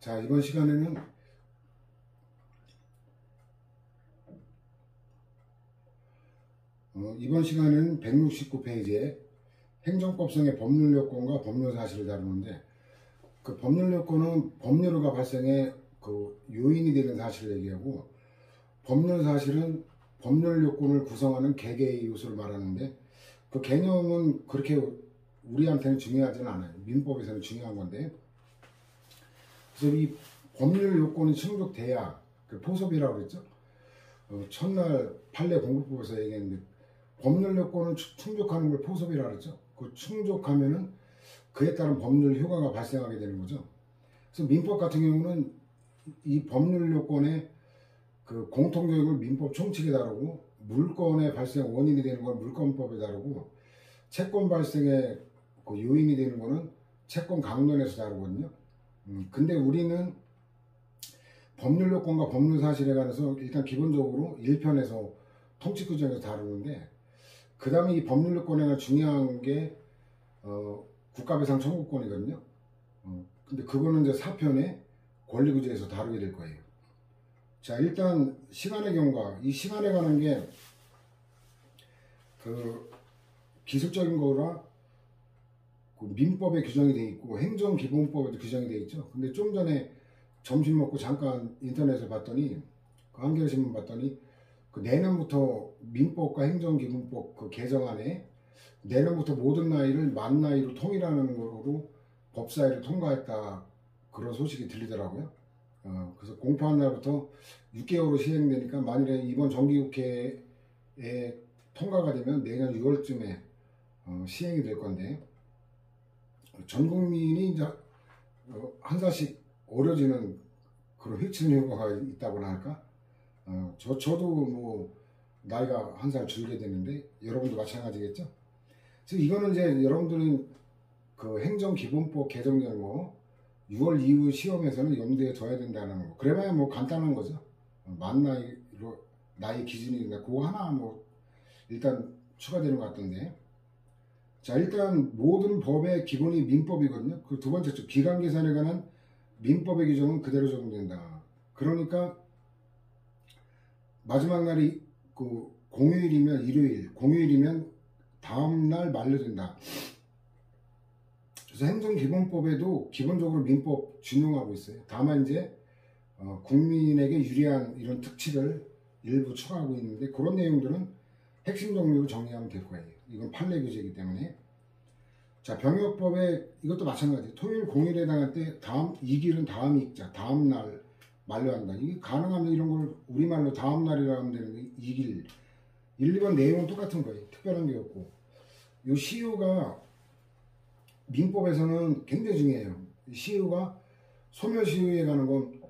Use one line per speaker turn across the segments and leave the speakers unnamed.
자, 이번 시간에는 이번 시간에는 169페이지에 행정법상의 법률요건과 법률사실을 다루는데, 그 법률요건은 법률가 발생의 그 요인이 되는 사실을 얘기하고, 법률사실은 법률요건을 구성하는 개개의 요소를 말하는데, 그 개념은 그렇게 우리한테는 중요하지는 않아요. 민법에서는 중요한 건데, 그래서 이 법률요건이 충족돼야, 그 포섭이라고 그랬죠. 첫날 판례 공부법에서 얘기했는데, 법률요건을 충족하는 걸 포섭이라고 그랬죠. 그 충족하면은 그에 따른 법률 효과가 발생하게 되는 거죠. 그래서 민법 같은 경우는 이 법률요건의 그 공통적인 민법 총칙에 다루고, 물건의 발생 원인이 되는 건 물건법에 다루고, 채권 발생의 그 요인이 되는 거는 채권 강론에서 다루거든요. 근데 우리는 법률요건과 법률사실에 관해서 일단 기본적으로 1편에서 통치규정에서 다루는데, 그 다음에 이 법률요건에 중요한 게 국가배상 청구권이거든요. 근데 그거는 이제 4편에 권리구제에서 다루게 될 거예요. 자, 일단 시간의 경과, 이 시간에 관한 게 그 기술적인 거라 그 민법에 규정이 되어 있고 행정기본법에도 규정이 되어 있죠. 근데 좀 전에 점심 먹고 잠깐 인터넷을 봤더니, 그 한겨레신문 봤더니, 그 내년부터 민법과 행정기본법 그 개정안에 내년부터 모든 나이를 만 나이로 통일하는 거로 법사위를 통과했다, 그런 소식이 들리더라고요. 그래서 공포한 날부터 6개월로 시행되니까, 만일에 이번 정기국회에 통과가 되면 내년 6월쯤에 시행이 될 건데, 전 국민이 이제 한 살씩 어려지는 그런 휘치는 효과가 있다고나 할까? 저도 뭐 나이가 한 살 줄게 되는데 여러분도 마찬가지겠죠? 그래서 이거는 이제 여러분들은 그 행정기본법 개정된 거 6월 이후 시험에서는 염두에 둬야 된다는 거. 그래봐야 뭐 간단한 거죠. 만 나이로 나이 기준이니까 그거 하나 뭐 일단 추가되는 것 같던데. 자, 일단 모든 법의 기본이 민법이거든요. 그 두 번째 쪽 기간 계산에 관한 민법의 규정은 그대로 적용된다. 그러니까 마지막 날이 그 공휴일이면 일요일, 공휴일이면 다음날 만료된다. 그래서 행정기본법에도 기본적으로 민법 준용하고 있어요. 다만 이제 국민에게 유리한 이런 특칙을 일부 추가하고 있는데, 그런 내용들은 핵심 종류로 정리하면 될 거예요. 이건 판례 규제이기 때문에. 자, 병역법에 이것도 마찬가지. 토요일 공휴일에 해당할 때 이 길은 다음 익자, 다음 날 만료한다. 이게 가능하면 이런 걸 우리말로 다음 날이라고 하면 되는데, 이 길. 1, 2번 내용은 똑같은 거예요. 특별한 게 없고. 요 시효가 민법에서는 굉장히 중요해요. 시효가 소멸시효에 관한 건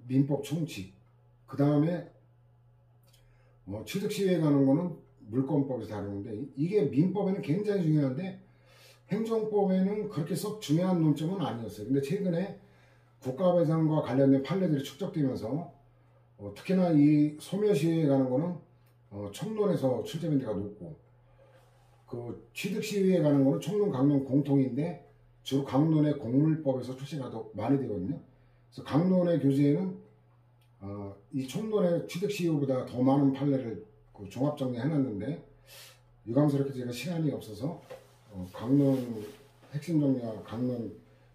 민법 총칙. 그 다음에 취득시효에 관한 거는 물권법에서 다루는데, 이게 민법에는 굉장히 중요한데 행정법에는 그렇게 썩 중요한 논점은 아니었어요. 근데 최근에 국가배상과 관련된 판례들이 축적되면서 특히나 이 소멸시효에 관한 거는 청론에서 출제된 데가 높고, 그 취득시효에 관한 거는 청론 강론 공통인데 주로 강론의 공물법에서 출제가 더 많이 되거든요. 그래서 강론의 교재에는 이 청론의 취득시효보다 더 많은 판례를 그 종합 정리해놨는데, 유감스럽게 제가 시간이 없어서 강론 핵심 정리와 강론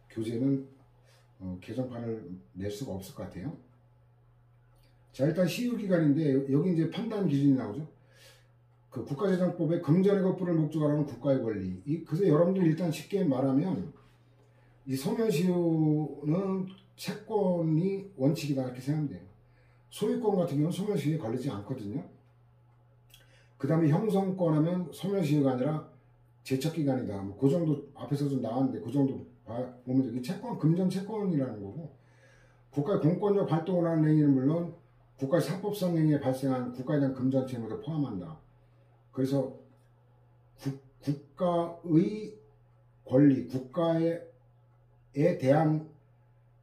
교재는 개정판을 낼 수가 없을 것 같아요. 자, 일단 시효기간인데 여기 이제 판단 기준이 나오죠. 그 국가재정법에 금전의 거부를 목적으로 하는 국가의 권리. 그래서 여러분들 일단 쉽게 말하면 이 소멸시효는 채권이 원칙이다, 이렇게 생각하면 돼요. 소유권 같은 경우는 소멸시효에 걸리지 않거든요. 그 다음에 형성권 하면 소멸시효가 아니라 제척기간이다. 뭐 그 정도 앞에서 좀 나왔는데 그 정도 보면 이 채권, 금전 채권이라는 거고, 국가의 공권력 활동을 하는 행위는 물론 국가의 사법상 행위에 발생한 국가에 대한 금전 채무도 포함한다. 그래서 국가의 권리, 국가에 대한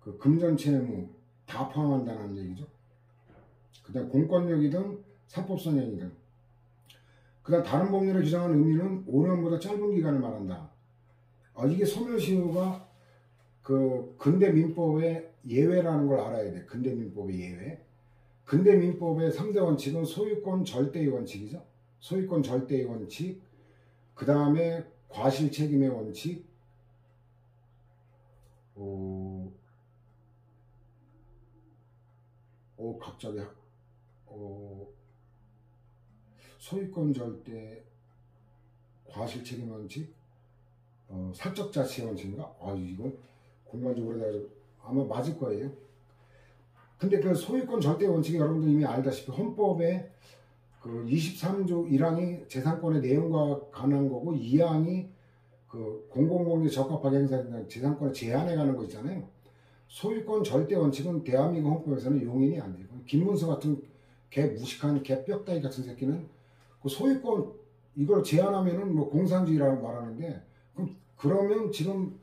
그 금전 채무 다 포함한다는 얘기죠. 그 다음 공권력이든 사법상 행위든. 그 다음 다른 법률에 규정한 의미는 5년보다 짧은 기간을 말한다. 이게 소멸시효가 그 근대 민법의 예외라는 걸 알아야 돼. 근대 민법의 예외. 근대 민법의 3대 원칙은 소유권 절대의 원칙이죠. 소유권 절대의 원칙, 그 다음에 과실 책임의 원칙, 갑자기 소유권 절대, 과실 책임 원칙, 사적 자치 원칙인가? 이거 공간적으로 해가지고 아마 맞을 거예요. 근데 그 소유권 절대 원칙이 여러분들 이미 알다시피 헌법에 그 23조 1항이 재산권의 내용과 관한 거고 2항이 그 공공공익에 적합하게 행사되는 재산권의 제한에 관한 거 있잖아요. 소유권 절대 원칙은 대한민국 헌법에서는 용인이 안 돼요. 김문수 같은 개 무식한 개 뼈다귀 같은 새끼는 그 소유권 이걸 제한하면은 뭐 공산주의라고 말하는데 그러면 지금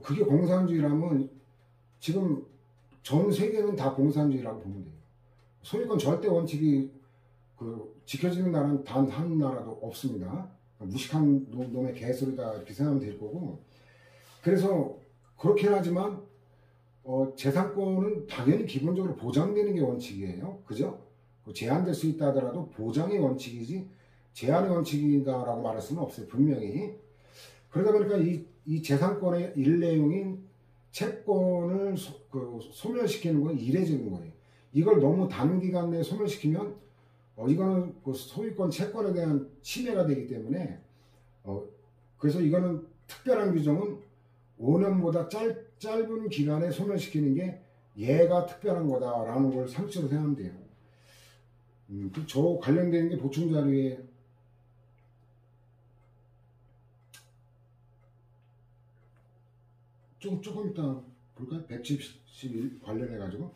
그게 공산주의라면 지금 전 세계는 다 공산주의라고 보면 돼요. 소유권 절대 원칙이 그 지켜지는 나라는 단 한 나라도 없습니다. 무식한 놈의 개소리다 이렇게 생각하면 될 거고. 그래서 그렇긴 하지만 재산권은 당연히 기본적으로 보장되는 게 원칙이에요. 그죠? 제한될 수 있다 하더라도 보장의 원칙이지 제한의 원칙이다라고 말할 수는 없어요. 분명히. 그러다 보니까 이 재산권의 일내용인 채권을 소멸시키는 건 이례적인 거예요. 이걸 너무 단기간 내에 소멸시키면 이거는 그 소유권 채권에 대한 침해가 되기 때문에 그래서 이거는 특별한 규정은 5년보다 짧은 기간에 소멸시키는 게 얘가 특별한 거다라는 걸 상식으로 생각하면 돼요. 저 관련된 게 보충 자료에 조금 이따 볼까요? 171 관련해가지고.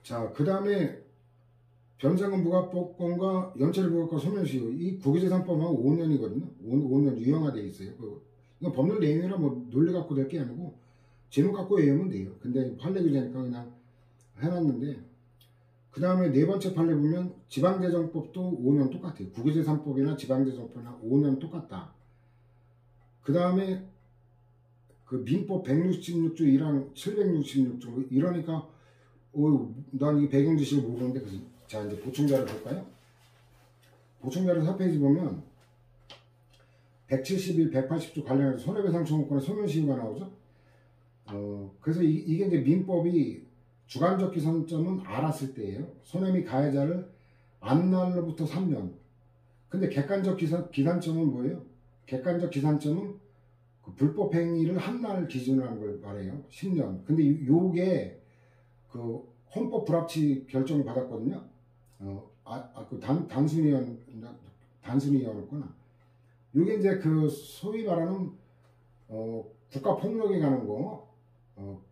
자, 그 다음에 변상금 부과법권과 연체를 부과권 소멸시효. 이 국유재산법은 5년이거든요. 5년 유형화되어 있어요. 이건 법률 내용이라 뭐 논리 갖고 될 게 아니고 제목 갖고 외우면 돼요. 근데 판례 규제니까 그냥 해놨는데, 그 다음에 네 번째 판례 보면 지방재정법도 5년 똑같아요. 국유재산법이나 지방재정법이나 5년 똑같다. 그 다음에 그 민법 166조 1항 766조 이러니까 난 이 배경 지식을 모르는데. 자, 이제 보충자료 볼까요? 보충자료 4페이지 보면 171, 180조 관련해서 손해배상 청구권의 소멸시효가 나오죠. 그래서 이게 이제 민법이 주관적 기산점은 알았을 때예요. 손해 및 가해자를 안 날로부터 3년. 근데 객관적 기산점은 뭐예요? 객관적 기산점은 그 불법 행위를 한 날 기준으로 하는 걸 말해요. 10년. 근데 요게 그 헌법 불합치 결정을 받았거든요. 단순히였구나. 요게 이제 그 소위 말하는 국가 폭력에 관한 거,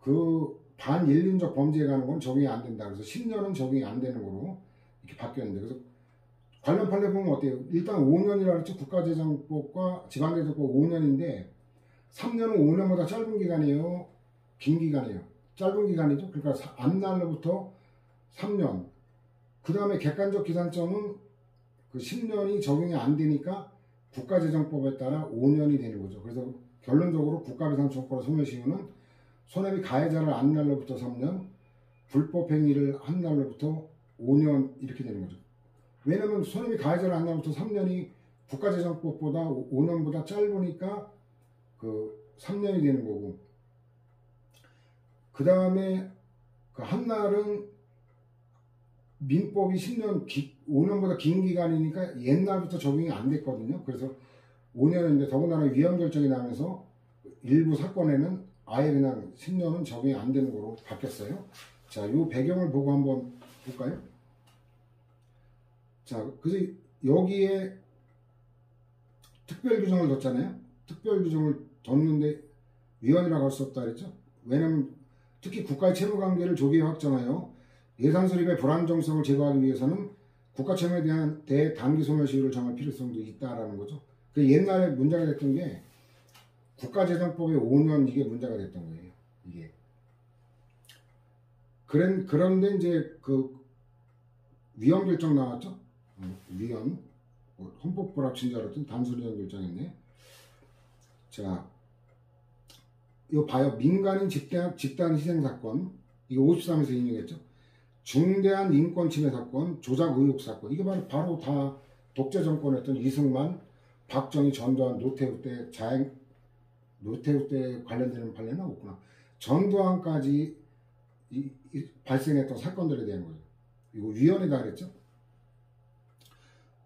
그 반인륜적 범죄에 관한 건 적용이 안 된다. 그래서 10년은 적용이 안 되는 거로 이렇게 바뀌었는데, 그래서 관련 판례 보면 어때요? 일단 5년이라 그랬죠. 국가재정법과 지방재정법 5년인데 3년은 5년보다 짧은 기간이에요? 긴 기간이에요? 짧은 기간이죠. 그러니까 앞날로부터 3년. 그 다음에 객관적 기산점은 그 10년이 적용이 안 되니까 국가재정법에 따라 5년이 되는 거죠. 그래서 결론적으로 국가배상청구권 소멸시효는 손해 및 가해자를 안 날로부터 3년, 불법 행위를 한 날로부터 5년 이렇게 되는 거죠. 왜냐면 손해 및 가해자를 안 날로부터 3년이 국가재정법보다 5년보다 짧으니까 그 3년이 되는 거고, 그 다음에 그 한 날은 민법이 5년보다 긴 기간이니까 옛날부터 적용이 안 됐거든요. 그래서 5년인데 더군다나 위헌 결정이 나면서 일부 사건에는 아예 그냥 10년은 적용이 안 되는 거로 바뀌었어요. 자, 요 배경을 보고 한번 볼까요? 자, 그래서 여기에 특별 규정을 뒀잖아요. 특별 규정을 뒀는데 위헌이라고 할 수 없다 그랬죠. 왜냐면 특히 국가의 채무 관계를 조기에 확정하여 예산 수립의 불안정성을 제거하기 위해서는 국가 채무에 대한 대단기 소멸시효를 정할 필요성도 있다라는 거죠. 그 옛날에 문제가 됐던 게 국가재정법의 5년 이게 문제가 됐던 거예요. 이게. 그런데 이제 그 위헌 결정 나왔죠. 위헌. 헌법 불합치인 줄 알았더니 단순 위헌 결정했네. 자, 이거 봐요. 민간인 집단 희생 사건. 이거 53에서 인용했죠. 중대한 인권 침해 사건, 조작 의혹 사건. 이게 바로 다 독재 정권했던 이승만, 박정희, 전두환, 노태우 때 관련되는 판례는 없구나. 전두환까지 발생했던 사건들에 대한 거예요. 이거 위헌이다 그랬죠.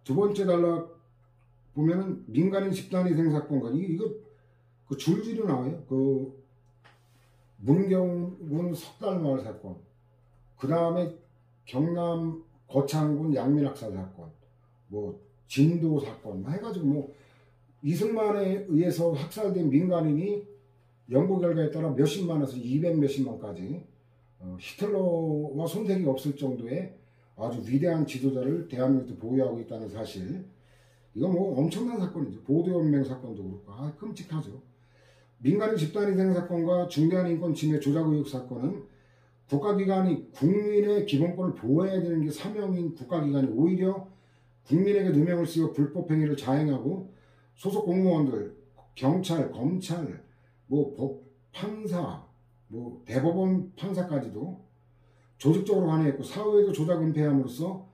두 번째 단락 보면은 민간인 집단희생 사건과 이거 그 줄줄이 나와요. 그 문경군 석달마을 사건, 그 다음에 경남 거창군 양민학살 사건, 뭐 진도 사건 해가지고 뭐 이승만에 의해서 학살된 민간인이 연구 결과에 따라 몇십만에서 200 몇십만까지 히틀러와 손색이 없을 정도의 아주 위대한 지도자를 대한민국도 보유하고 있다는 사실. 이거 뭐 엄청난 사건이죠. 보도연맹 사건도 그렇고 끔찍하죠. 민간인 집단희생 사건과 중대한 인권 침해 조작 의혹 사건은 국가기관이 국민의 기본권을 보호해야 되는 게 사명인 국가기관이 오히려 국민에게 누명을 씌워 불법행위를 자행하고 소속 공무원들, 경찰, 검찰, 뭐 판사, 뭐 대법원 판사까지도 조직적으로 관여했고 사후에도 조작 은폐함으로써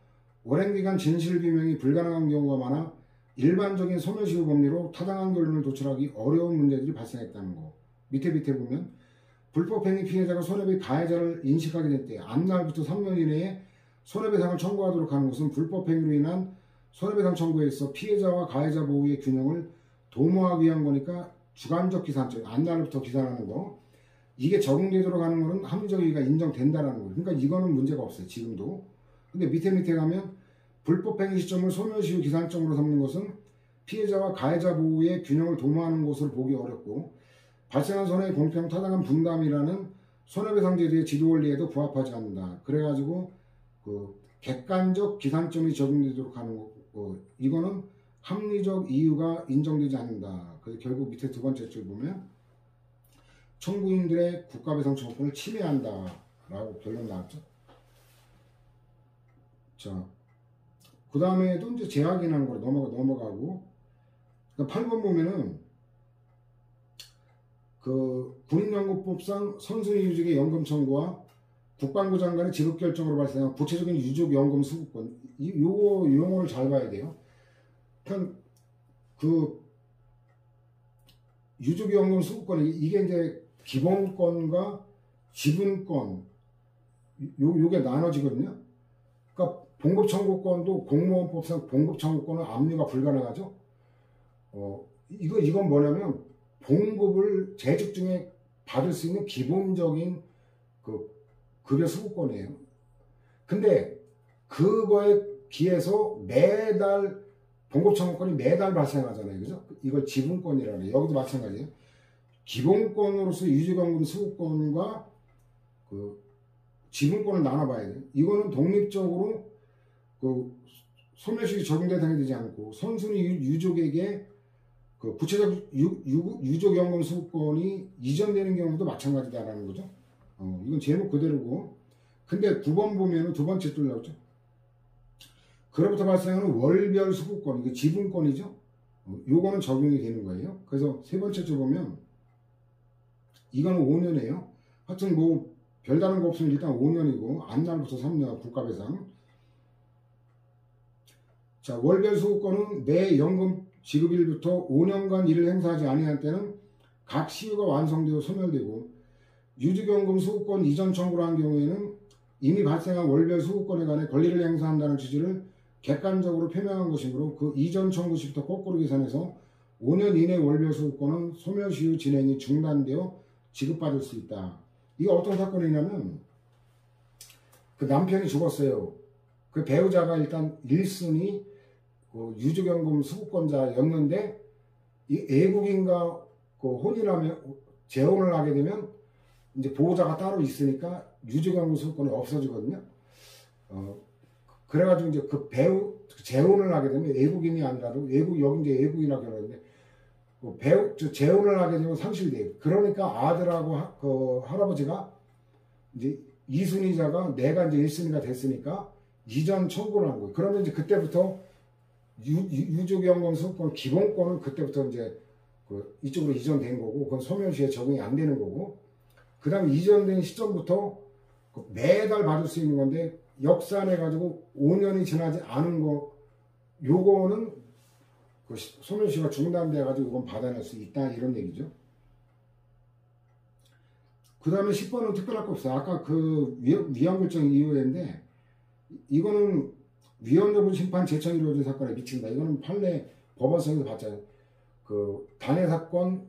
오랜 기간 진실규명이 불가능한 경우가 많아 일반적인 소멸시효 법리로 타당한 결론을 도출하기 어려운 문제들이 발생했다는 거. 밑에 보면 불법행위 피해자가 손해배 가해자를 인식하게 될 때 앞날부터 3년 이내에 손해배상을 청구하도록 하는 것은 불법행위로 인한 손해배상 청구에 있어 피해자와 가해자 보호의 균형을 도모하기 위한 거니까 주관적 기산점, 앞날부터 기산하는 거. 이게 적용되도록 하는 거는 합리적 이유가 인정된다라는 거예요. 그러니까 이거는 문제가 없어요. 지금도. 근데 밑에 가면 불법행위 시점을 소멸시효 기산점으로 삼는 것은 피해자와 가해자 보호의 균형을 도모하는 것을 보기 어렵고 발생한 손해의 공평 타당한 분담이라는 손해배상 제도의 지도 원리에도 부합하지 않는다. 그래가지고 그 객관적 기산점이 적용되도록 하는 거 이거는 합리적 이유가 인정되지 않는다. 그래서 결국 밑에 두 번째 줄 보면 청구인들의 국가배상 청구권을 침해한다 라고 결론 나왔죠. 자, 그 다음에도 이제 재확인하는 거로 넘어가고 8번 보면은 그 군인연금법상 선순위 유족의 연금 청구와 국방부 장관의 지급 결정으로 발생한 구체적인 유족 연금 수급권 요거 용어를 잘 봐야 돼요. 그러니까 그 유족 연금 수급권 이게 이제 기본권과 지분권 요게 나눠지거든요. 그러니까 봉급 청구권도 공무원법상 봉급 청구권은 압류가 불가능하죠. 이건 뭐냐면 봉급을 재직 중에 받을 수 있는 기본적인 그 급여 수급권이에요. 근데 그거에 비해서 매달 봉급 청구권이 매달 발생하잖아요. 그죠? 이걸 지분권이라고 해요. 여기도 마찬가지예요. 기본권으로서 유지연금 수급권과 그 지분권을 나눠봐야 돼요. 이거는 독립적으로 그 소멸시효 적용 대상이 되지 않고 선순위 유족에게 그 구체적 유족연금 수급권이 이전되는 경우도 마찬가지다라는 거죠. 이건 제목 그대로고. 근데 9번 보면은 두 번째 줄 나오죠. 그로부터 발생하는 월별 수급권, 이게 지분권이죠. 요거는 적용이 되는 거예요. 그래서 세 번째 줄 보면 이거는 5년이에요. 하여튼 뭐 별다른 거 없으면 일단 5년이고 앞날부터 3년 국가배상. 자, 월별 수급권은 매 연금 지급일부터 5년간 이를 행사하지 아니할 때는 각 시효가 완성되어 소멸되고 유직연금 수급권 이전 청구를 한 경우에는 이미 발생한 월별 수급권에 관해 권리를 행사한다는 취지를 객관적으로 표명한 것이므로 그 이전 청구 시부터 거꾸로 계산해서 5년 이내 월별 수급권은 소멸시효 진행이 중단되어 지급받을 수 있다. 이게 어떤 사건이냐면 그 남편이 죽었어요. 그 배우자가 일단 1순위 유족연금 수급권자였는데 이 애국인과 그 혼인하면 재혼을 하게 되면 이제 보호자가 따로 있으니까 유족연금 수급권이 없어지거든요. 그래가지고 이제 그 재혼을 하게 되면 애국인이 아니라도 여기 이제 애국이라고 그러는데 재혼을 하게 되면 상실돼요. 그러니까 아들하고 그 할아버지가 이제 2순위자가 내가 이제 1순위가 됐으니까 이전 청구를 한 거예요. 그러면 이제 그때부터 유족연금 수급권 기본권은 그때부터 이제 이쪽으로 이전된 거고, 그건 소멸시효에 적용이 안 되는 거고, 그 다음에 이전된 시점부터 매달 받을 수 있는 건데, 역산해가지고 5년이 지나지 않은 거, 요거는 소멸시효가 중단돼가지고 이건 받아낼 수 있다, 이런 얘기죠. 그 다음에 10번은 특별할 거 없어요. 아까 그 위헌결정 이후인데, 이거는 위헌여부 심판 제청 이루어진 사건에 미친다. 이거는 판례 법원에서 봤잖아요. 그 단해 사건,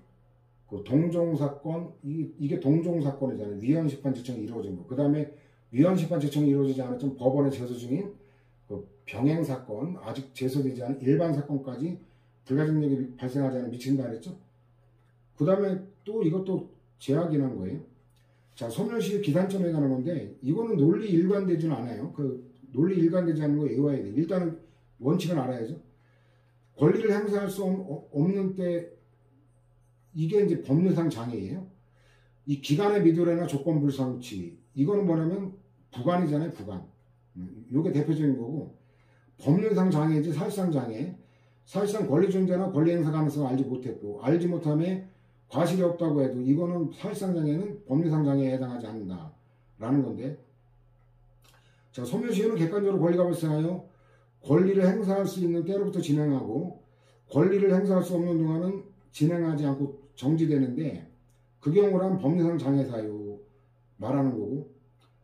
그 동종 사건, 이게 동종 사건이잖아요. 위헌 심판 제청이 이루어진 거. 그 다음에 위헌 심판 제청이 이루어지지 않았지만 법원에 제소 중인 그 병행 사건, 아직 제소되지 않은 일반 사건까지 불가증력이 발생하지 않아 미친다 그랬죠. 그 다음에 또 이것도 제약이란 거예요. 자, 소멸시효 기산점에 관한 건데, 이거는 논리 일관되지는 않아요. 논리 일관되지 않는 거 외워야 돼. 일단은 원칙은 알아야죠. 권리를 행사할 수 없는 때, 이게 이제 법률상 장애예요. 이 기간의 미도래나 조건 불성치, 이거는 뭐냐면 부관이잖아요, 부관. 이게 대표적인 거고, 법률상 장애이지 사실상 장애. 사실상 권리 존재나 권리 행사 가능성을 알지 못했고, 알지 못함에 과실이 없다고 해도 이거는 사실상 장애는 법률상 장애에 해당하지 않는다라는 건데, 자, 소멸시효는 객관적으로 권리가 발생하여 권리를 행사할 수 있는 때로부터 진행하고 권리를 행사할 수 없는 동안은 진행하지 않고 정지되는데, 그 경우란 법률상 장애 사유 말하는 거고,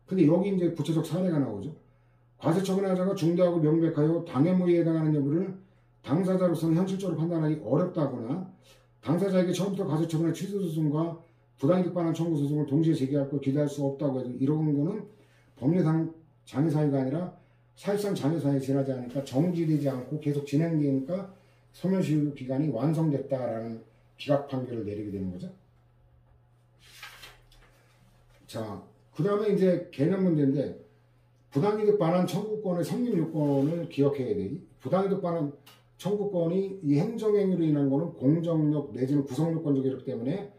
근데 여기 이제 구체적 사례가 나오죠. 과세처분하자가 중대하고 명백하여 당해무위에 해당하는 여부를 당사자로서는 현실적으로 판단하기 어렵다거나, 당사자에게 처음부터 과세처분의 취소소송과 부당이득 반환 청구 소송을 동시에 제기할 걸 기대할 수 없다고 해도 이런 거는 법률상 장애 사유가 아니라 사실상 장애 사유에 지나지 않으니까 정지되지 않고 계속 진행되니까 소멸시효 기간이 완성됐다라는 기각 판결을 내리게 되는 거죠. 자, 그 다음에 이제 개념 문제인데, 부당이득 반환 청구권의 성립 요건을 기억해야 돼. 부당이득 반환 청구권이 이 행정행위로 인한 거는 공정력 내지는 구성요건적이기 때문에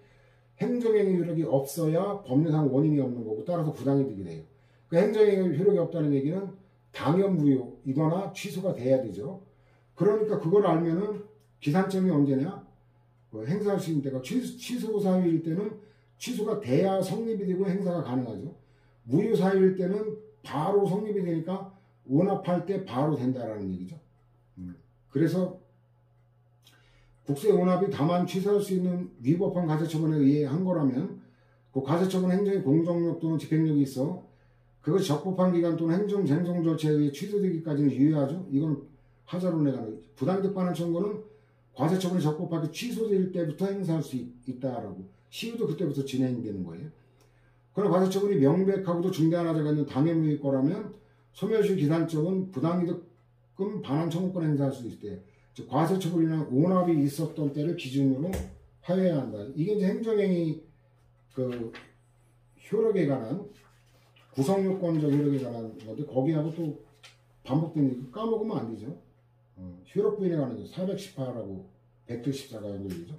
행정행위 효력이 없어야 법률상 원인이 없는 거고, 따라서 부당이득이 돼요. 그 행정행위 효력이 없다는 얘기는 당연무효이거나 취소가 돼야 되죠. 그러니까 그걸 알면은 기산점이 언제냐? 행사할 수 있는 때가 취소 사유일 때는 취소가 돼야 성립이 되고 행사가 가능하죠. 무효 사유일 때는 바로 성립이 되니까 원합할 때 바로 된다라는 얘기죠. 그래서 국세 원합이 다만 취소할 수 있는 위법한 과세처분에 의해 한 거라면 그 과세처분 행정의 공정력 또는 집행력이 있어 그것이 적법한 기간 또는 행정 쟁송 절차에 의해 취소되기까지는 유효하죠. 이건 하자론에 관한 부당이득 반환 청구는 과세처분이 적법하게 취소될 때부터 행사할 수 있다라고, 시효도 그때부터 진행되는 거예요. 그러나 과세처분이 명백하고도 중대한 하자가 있는 당해무효일 거라면 소멸시효 기산점은 부당이득금 반환 청구권 행사할 수 있을 때, 즉 과세처분이나 오납이 있었던 때를 기준으로 하여야 한다. 이게 이제 행정행위 그 효력에 관한 구성요건적 효력에 관한 건데, 거기하고 또 반복되는 거 까먹으면 안 되죠. 효력 부인에 관한 418하고 114가 연결되죠.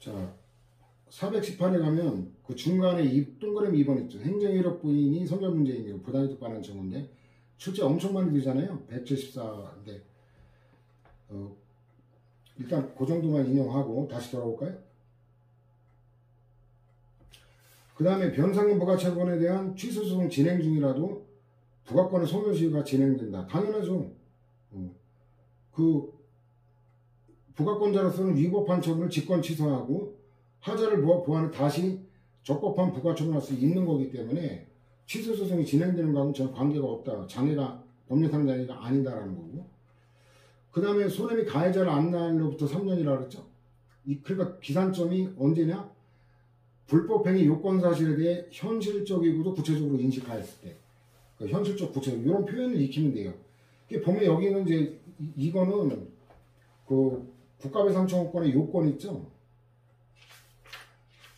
자, 418에 가면 그 중간에 동그라미 2번 있죠. 행정효력 부인이 선결 문제인 경우 부당이득 반환 청구인데 출제 엄청 많이 되잖아요. 174인데 일단 그 정도만 인용하고 다시 돌아볼까요? 그 다음에 변상금 부가채권에 대한 취소소송 진행 중이라도 부가권의 소멸시효가 진행된다. 당연하죠. 그 부가권자로서는 위법한 처분을 직권 취소하고 하자를 보완해 다시 적법한 부가처분할 수 있는 거기 때문에 취소소송이 진행되는 거하고는 전혀 관계가 없다. 장애가 법률상 장애가 아니다라는 거고, 그 다음에 손해미 가해자를 안 날로부터 3년이라고 그랬죠. 그러니까 기산점이 언제냐? 불법행위 요건 사실에 대해 현실적이고도 구체적으로 인식하였을 때, 그러니까 현실적 구체적 이런 표현을 익히면 돼요. 보면 여기는 이제 이거는 그 국가배상 청구권의 요건 있죠.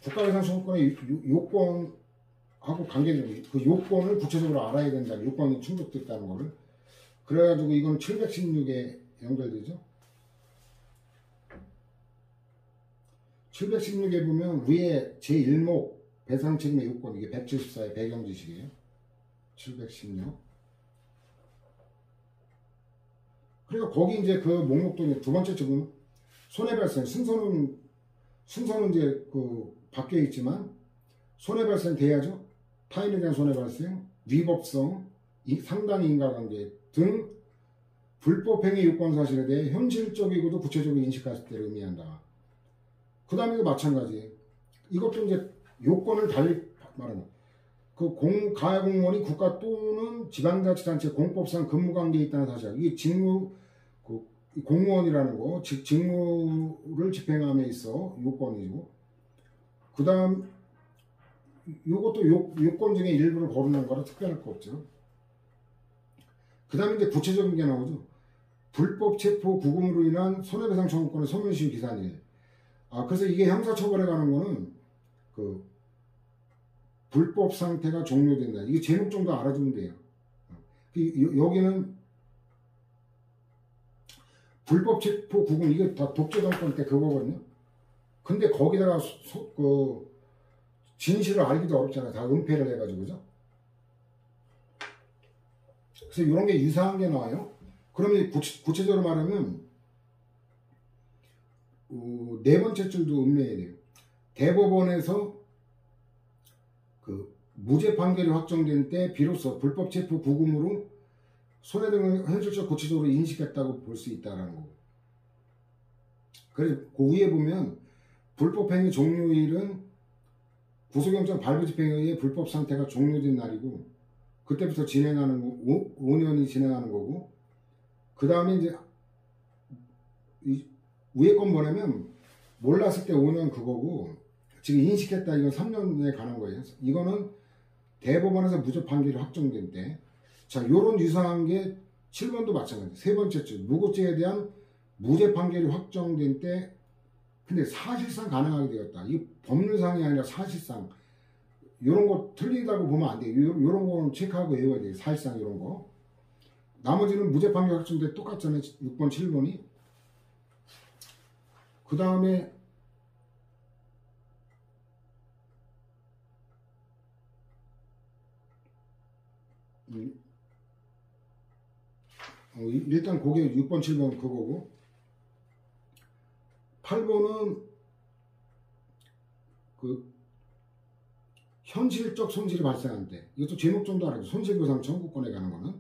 국가배상 청구권의 요건하고 관계적인 그 요건을 구체적으로 알아야 된다. 요건이 충족됐다는 거를. 그래가지고 이건 716에 연결되죠. 716에 보면 위에 제1목 배상책임의 요건, 이게 174의 배경지식이에요. 716. 그리고 거기 이제 그 목록도 두 번째 쪽은 손해발생 순서는 이제 그 바뀌어 있지만 손해발생 돼야죠. 타인에 대한 손해발생, 위법성, 상당 인과관계 등 불법행위 요건 사실에 대해 현실적이고도 구체적으로 인식할 때를 의미한다. 그 다음에도 마찬가지. 이것도 이제 요건을 달리 말하는 그 가해공무원이 국가 또는 지방자치단체 공법상 근무관계에 있다는 사실. 이게 직무 그 공무원이라는 거, 즉 직무를 집행함에 있어 요건이고. 그 다음 요것도 요건 중에 일부를 거론한 거라 특별할 거 없죠. 그 다음에 이제 구체적인 게 나오죠. 불법 체포 구금으로 인한 손해배상 청구권의 소멸시효 기산일. 그래서 이게 형사처벌에 관한 거는 그 불법 상태가 종료된다. 이게 제목 정도 알아두면 돼요. 여기는 불법 체포 구금 이게 다 독재정권 때 그거거든요. 근데 거기다가 그 진실을 알기도 어렵잖아요. 다 은폐를 해가지고 그죠? 그래서 이런 게 유사한 게 나와요. 그러면 구체적으로 말하면 네 번째 줄도 음미해야 돼요. 대법원에서 그 무죄 판결이 확정된 때 비로소 불법 체포 구금으로 손해 등을 현실적 구체적으로 인식했다고 볼 수 있다라는 거고. 그래서 그 위에 보면 불법 행위 종료일은 구속영장 발부 집행에 의해 불법 상태가 종료된 날이고 그때부터 진행하는 거 5년이 진행하는 거고 그 다음에 이제 위에 건 뭐냐면 몰랐을 때 5년 그거고 지금 인식했다 이건 3년에 관한 거예요. 이거는 대법원에서 무죄 판결이 확정된 때. 자, 요런 유사한 게 7번도 마찬가지. 세 번째 줄 무고죄에 대한 무죄 판결이 확정된 때 근데 사실상 가능하게 되었다. 이게 법률상이 아니라 사실상 요런 거 틀리다고 보면 안 돼요. 요런 거는 체크하고 외워야 돼요. 사실상 요런 거. 나머지는 무죄 판결 확정돼 똑같잖아요. 6번, 7번이. 그 다음에 일단 그게 6번, 7번 그거고 8번은 그 현실적 손실이 발생한 때 이것도 제목 정도 알아요. 손실보상 청구권에 관한 거는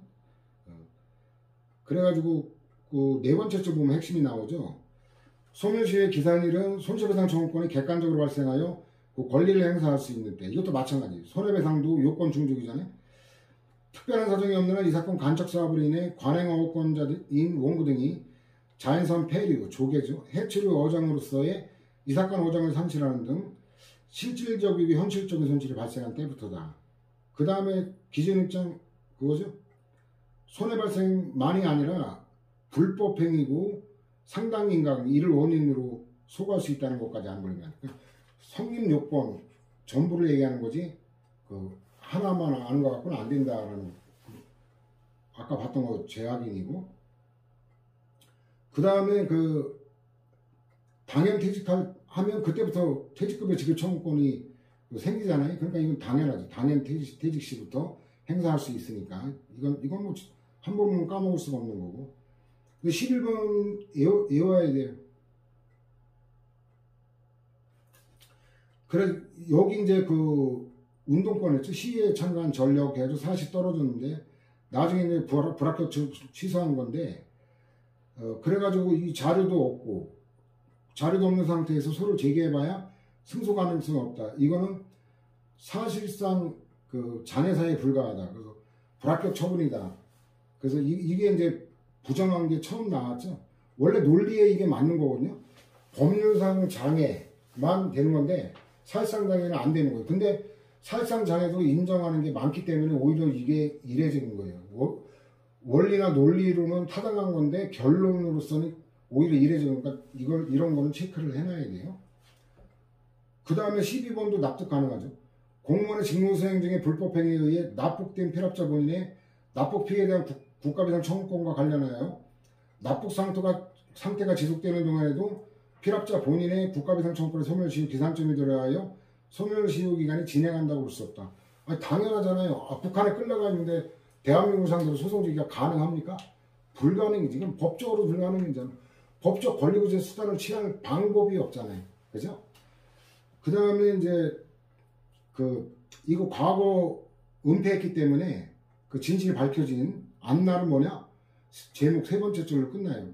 그래가지고 그 네 번째 줄 보면 핵심이 나오죠. 소멸시효의 기산일은 손실배상 청구권이 객관적으로 발생하여 그 권리를 행사할 수 있는 때 이것도 마찬가지. 손해배상도 요건 중족이잖아요. 특별한 사정이 없는 한 이 사건 간척 사업으로 인해 관행어업권자인 원고 등이 자연산 폐류, 조개죠, 해치류 어장으로서의 이 사건 어장을 상실하는 등 실질적이고 현실적인 손실이 발생한 때부터다. 그 다음에 기준 입장 그거죠. 손해발생만이 아니라 불법행위고 상당인가 이를 원인으로 소구할 수 있다는 것까지 안 걸리면 성립 요건 전부를 얘기하는 거지 그 하나만 아는 것 갖고는 안 된다라는 아까 봤던 거 제약인이고 그 다음에 그 당연 퇴직하면 그때부터 퇴직급여 지급 청구권이 생기잖아요. 그러니까 이건 당연하죠. 당연 퇴직 시부터 행사할 수 있으니까 이건 뭐 한 번은 까먹을 수가 없는 거고. 근데 11번 외워야 돼요. 그래 여기 이제 그 운동권 했죠. 시위에 참가한 전력 해도 사실 떨어졌는데 나중에 이제 불합격 취소한 건데 그래가지고 이 자료도 없고 자료도 없는 상태에서 서로 제기해봐야 승소 가능성이 없다. 이거는 사실상 그 장애사에 불과하다. 그래서 불합격 처분이다. 그래서 이게 이제 부정한 게 처음 나왔죠. 원래 논리에 이게 맞는 거거든요. 법률상 장애만 되는 건데 사실상 장애는 안 되는 거예요. 근데 사실상 장애도 인정하는 게 많기 때문에 오히려 이게 이례적인 거예요. 원리나 논리로는 타당한 건데 결론으로서는 오히려 이례적인 거니까 이런 거는 체크를 해놔야 돼요. 그 다음에 12번도 납득 가능하죠. 공무원의 직무수행 중에 불법행위에 의해 납북된 피랍자 본인의 납북 피해에 대한 국가배상 청구권과 관련하여 납북 상태가 지속되는 동안에도 피랍자 본인의 국가배상 청구권의 소멸시효 기산점에 들어하여 소멸시효 기간이 진행한다고 볼 수 없다. 아니, 당연하잖아요. 북한에 끌려가 있는데 대한민국 상대로 소송 제기가 가능합니까? 불가능이지. 이건 법적으로 불가능이잖아. 법적 권리구제 수단을 취할 방법이 없잖아요. 그죠? 그 다음에 이제 이거 과거 은폐했기 때문에 그 진실이 밝혀진 앞날은 뭐냐? 제목 세 번째 줄로 끝나요.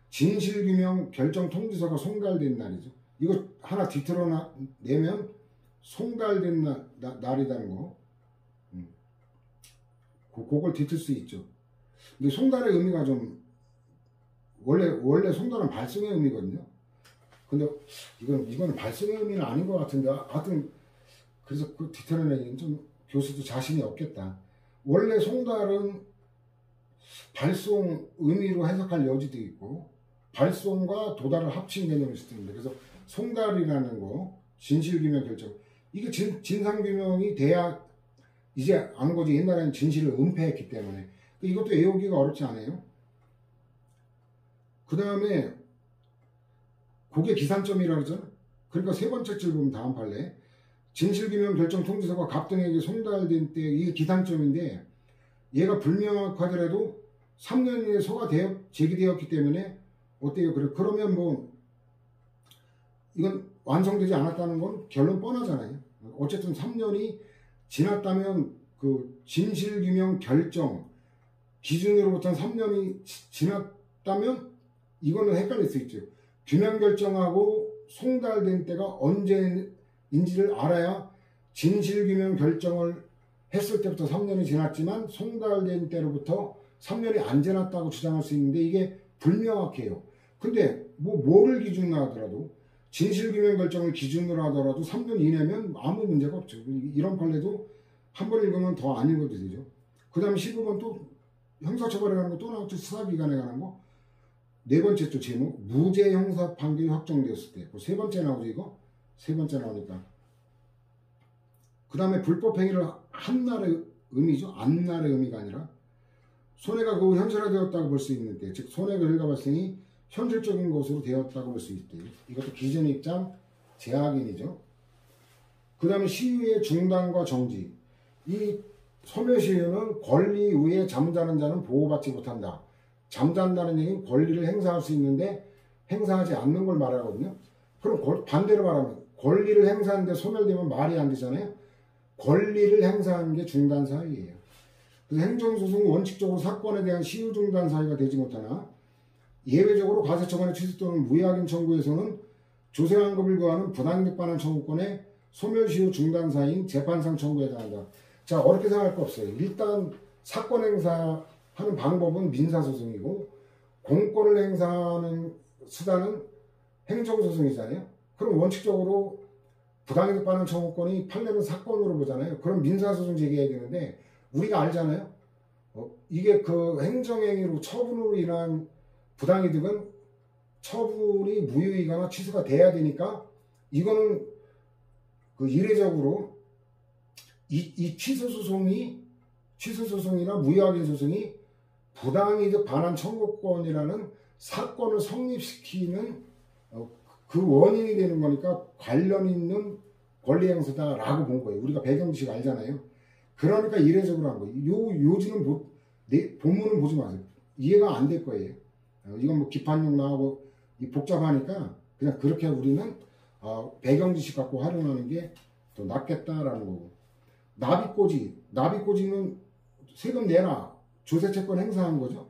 진실규명 결정 통지서가 송달된 날이죠. 이거 하나 뒤틀어내면 송달된 날이라는 거. 그걸 뒤틀 수 있죠. 근데 송달의 의미가 좀 원래 송달은 발송의 의미거든요. 근데 이건 발송의 의미는 아닌 것 같은데 하여튼 그래서 그 뒤틀어내기는 좀 교수도 자신이 없겠다. 원래 송달은 발송 의미로 해석할 여지도 있고 발송과 도달을 합친 개념일 수도 있는데 그래서 송달이라는 거 진실규명 결정 이게 진상규명이 돼야 이제 아는 거지. 옛날에는 진실을 은폐했기 때문에 이것도 외우기가 어렵지 않아요. 그 다음에 그게 기산점이라고 그러잖아. 그러니까 세 번째 줄 보면 다음 판례 진실규명 결정 통지서가 갑등에게 송달된 때 이게 기산점인데 얘가 불명확하더라도 3년 이내 소가 제기되었기 때문에 어때요? 그러면 뭐 이건 완성되지 않았다는 건 결론 뻔하잖아요. 어쨌든 3년이 지났다면 그 진실규명 결정 기준으로부터 3년이 지났다면 이거는 헷갈릴 수 있죠. 규명 결정하고 송달된 때가 언제인지를 알아야 진실규명 결정을 했을 때부터 3년이 지났지만 송달된 때로부터 3년이 안 지났다고 주장할 수 있는데 이게 불명확해요. 근데 뭐를 기준으로 하더라도 진실규명 결정을 기준으로 하더라도 3년 이내면 아무 문제가 없죠. 이런 판례도 한 번 읽으면 더 안 읽어도 되죠. 그 다음에 15번 또 형사처벌에 관한 거 또 나왔죠. 수사기관에 관한 거. 네 번째 또 제목 무죄 형사 판결이 확정되었을 때. 세 번째 나오죠 이거. 세 번째 나오니까. 그 다음에 불법행위를 한 날의 의미죠. 앞날의 의미가 아니라 손해가 그 현실화되었다고 볼 수 있는데 즉 손해가 결과 발생이 현실적인 것으로 되었다고 볼 수 있대요. 이것도 기존 입장 제약인이죠. 그 다음에 시위의 중단과 정지. 이 소멸시효는 권리 위에 잠자는 자는 보호받지 못한다. 잠잔다는 얘기는 권리를 행사할 수 있는데 행사하지 않는 걸 말하거든요. 그럼 반대로 말하면 권리를 행사하는데 소멸되면 말이 안 되잖아요. 권리를 행사하는 게 중단 사유예요. 그래서 행정소송은 원칙적으로 사건에 대한 시효 중단 사유가 되지 못하나 예외적으로 과세처분의 취소 또는 무효확인 청구에서는 조세환급을 구하는 부당이득 반환 청구권의 소멸시효 중단 사유인 재판상 청구에 해당한다. 자, 어렵게 생각할 거 없어요. 일단 사건 행사하는 방법은 민사소송이고 공권을 행사하는 수단은 행정소송이잖아요. 그럼 원칙적으로 부당이득 반환 청구권이 판례는 사건으로 보잖아요. 그럼 민사소송 제기해야 되는데 우리가 알잖아요. 이게 그 행정행위로 처분으로 인한 부당이득은 처분이 무효이거나 취소가 돼야 되니까 이거는 그 이례적으로 이 취소소송이나 무효확인 소송이 부당이득 반환 청구권이라는 사건을 성립시키는 그 원인이 되는 거니까 관련 있는 권리행사다라고 본 거예요. 우리가 배경지식 알잖아요. 그러니까 이례적으로 한 거예요. 요지는 본문은 보지 마세요. 이해가 안 될 거예요. 이건 뭐 기판용 나오고 복잡하니까 그냥 그렇게 우리는 배경지식 갖고 활용하는 게 더 낫겠다라는 거고. 나비꼬지는 세금 내라 조세채권 행사한 거죠.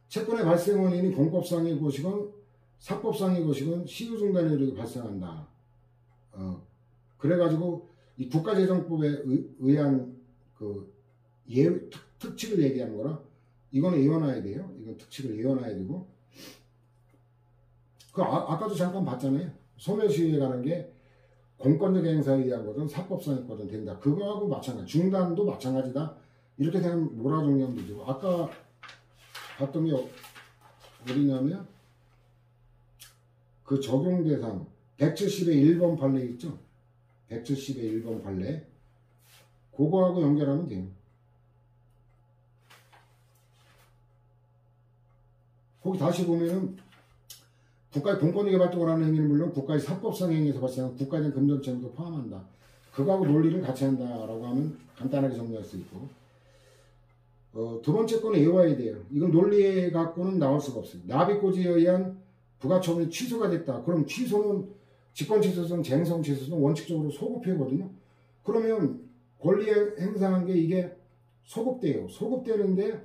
채권의 발생 원인이 공법상의 것이건 사법상의 것이건 시효중단에 이르게 발생한다. 그래가지고 이 국가재정법에 의한 그 특칙을 얘기하는 거라 이거는 외워놔야 돼요. 이건 특칙을 외워놔야 되고 아까도 잠깐 봤잖아요. 소멸시효에 관한 게 공권력 행사에 의한 거든 사법상의 거든 된다. 그거하고 마찬가지. 중단도 마찬가지다. 이렇게 되면 뭐라 정리하면 되죠. 아까 봤던 게 어디냐면 그 적용 대상 170의 1번 판례 있죠. 170의 1번 판례 그거하고 연결하면 돼요. 거기 다시 보면은 국가의 공권력의 발동을 하는 행위는 물론 국가의 사법상 행위에서 발생한 국가적 금전채무도 포함한다. 그거하고 논리를 같이 한다라고 하면 간단하게 정리할 수 있고 두 번째 거는 외워야 돼요. 이건 논리에 갖고는 나올 수가 없어요. 납입고지에 의한 부가처분이 취소가 됐다. 그럼 취소는 직권취소든 쟁성취소든 원칙적으로 소급표거든요. 그러면 권리 행사한 게 이게 소급돼요. 소급되는데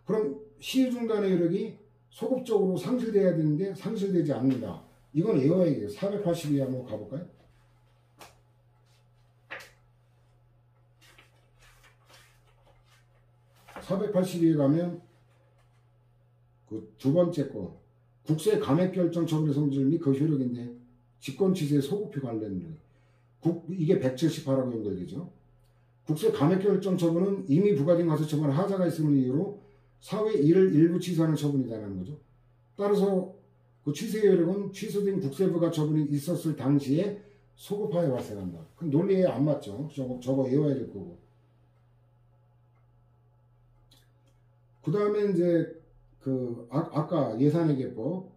그럼 시효중단의 효력이 소급적으로 상실돼야 되는데 상실되지 않는다. 이건 외워야 돼요. 482 한번 가볼까요? 482에 가면 그 두 번째 거 국세 감액결정 처분의 성질 및 그 효력인데 직권취소의 소급표 관련 이게 178하고 연결되죠. 국세 감액결정 처분은 이미 부과된 과세처분 하자가 있음을 이유로 사회 일을 일부 취소하는 처분이라는 거죠. 따라서 그 취소의 효력은 취소된 국세부가 처분이 있었을 당시에 소급하여 발생한다. 그 논리에 안 맞죠. 저거 외워야 될 거고. 그 다음에 이제 그 아까 예산회계법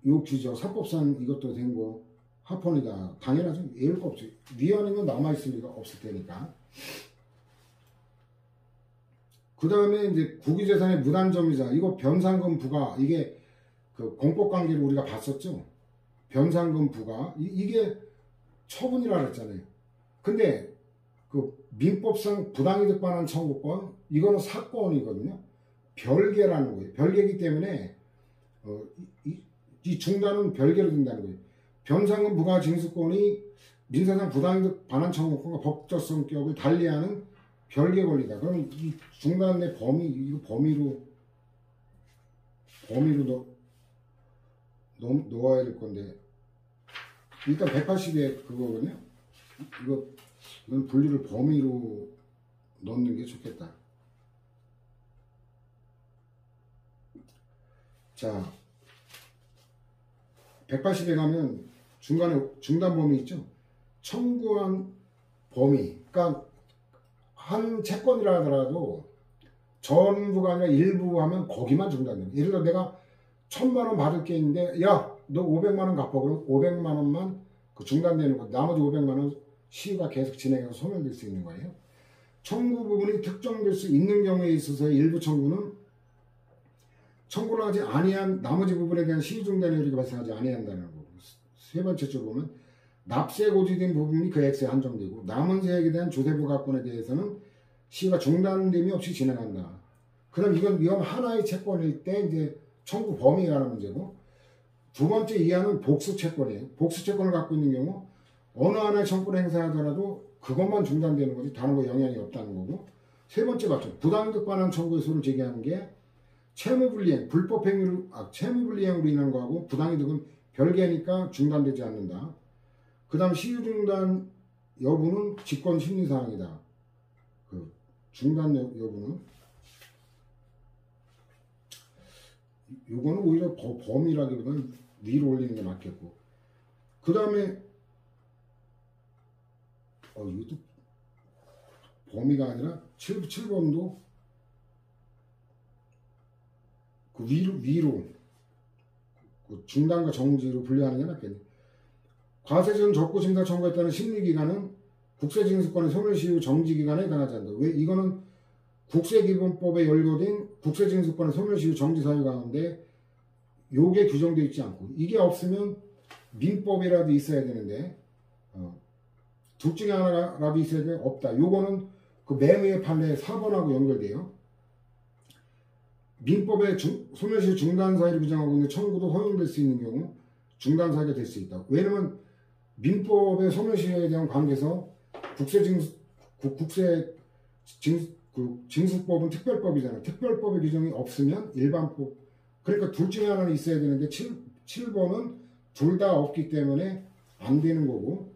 요 규정 사법상 이것도 된 거 합헌이다. 당연하죠. 외울 거 없죠. 위헌이면 남아있을 리가 없을 테니까. 그 다음에 이제 국유재산의 무단점유자 이거 변상금 부과 이게 그 공법관계를 우리가 봤었죠. 변상금 부과 이게 처분이라 그랬잖아요. 근데 그 민법상 부당이득 반환 청구권 이거는 사건이거든요. 별개라는 거예요. 별개이기 때문에 이 중단은 별개로 된다는 거예요. 변상금 부과 징수권이 민사상 부당이득 반환 청구권과 법적 성격을 달리하는 별개 권리다. 그럼 이 중단 내 이거 범위로 넣어야 될 건데 일단 180에 그거거든요. 이건 분리를 범위로 넣는 게 좋겠다. 자, 180에 가면 중간에 중단 범위 있죠? 청구한 범위. 그러니까 한 채권이라 하더라도 전부가 아니라 일부 하면 거기만 중단됩니다. 예를 들어 내가 1000만 원 받을 게 있는데 야, 너 500만 원 갚아. 그럼 500만 원만 그 중단되는 거. 나머지 500만 원 시효가 계속 진행해서 소멸될 수 있는 거예요. 청구 부분이 특정될 수 있는 경우에 있어서의 일부 청구는 청구를 하지 아니한 나머지 부분에 대한 시효 중단의 효력이 발생하지 아니한다는 거고. 세 번째 줄 보면 납세 고지된 부분이 그 액수에 한정되고 남은 세액에 대한 조세부과권에 대해서는 시효가 중단됨이 없이 진행한다. 그럼 이건 위험 하나의 채권일 때 이제 청구 범위가 하는 문제고 두 번째 이하는 복수 채권이에요. 복수 채권을 갖고 있는 경우 어느 하나의 청구를 행사하더라도 그것만 중단되는 거지 다른 거 영향이 없다는 거고 세 번째 맞죠. 부당이득 반환 청구의 소를 제기하는 게 채무불이행, 채무불이행으로 인한 거하고 부당이득은 별개니까 중단되지 않는다. 그 다음 시효중단 여부는 직권 심리사항이다. 그 중단 여부는 요거는 오히려 범위라기보다는 위로 올리는 게 맞겠고 그 다음에 이것도 범위가 아니라 7번도 그 위로 그 중단과 정지로 분류하는 게 낫겠네. 과세전 적고심사 청구했다는 심리기간은 국세징수권의 소멸시효 정지기간에 해당하지 않는다. 왜? 이거는 국세기본법에 연료된 국세징수권의 소멸시효 정지사유 가운데 요게 규정되어 있지 않고 이게 없으면 민법이라도 있어야 되는데 둘 중에 하나라도 있어야 되는데 없다. 요거는 그 매매의 판례 4번하고 연결돼요. 민법의 소멸시효 중단사유를 규정하고 있는 청구도 허용될 수 있는 경우 중단사유가 될 수 있다. 왜냐면 민법의 소멸시효에 대한 관계에서 징수법은 특별법이잖아요. 특별법의 규정이 없으면 일반법 그러니까 둘 중에 하나는 있어야 되는데 7번은 둘 다 없기 때문에 안 되는 거고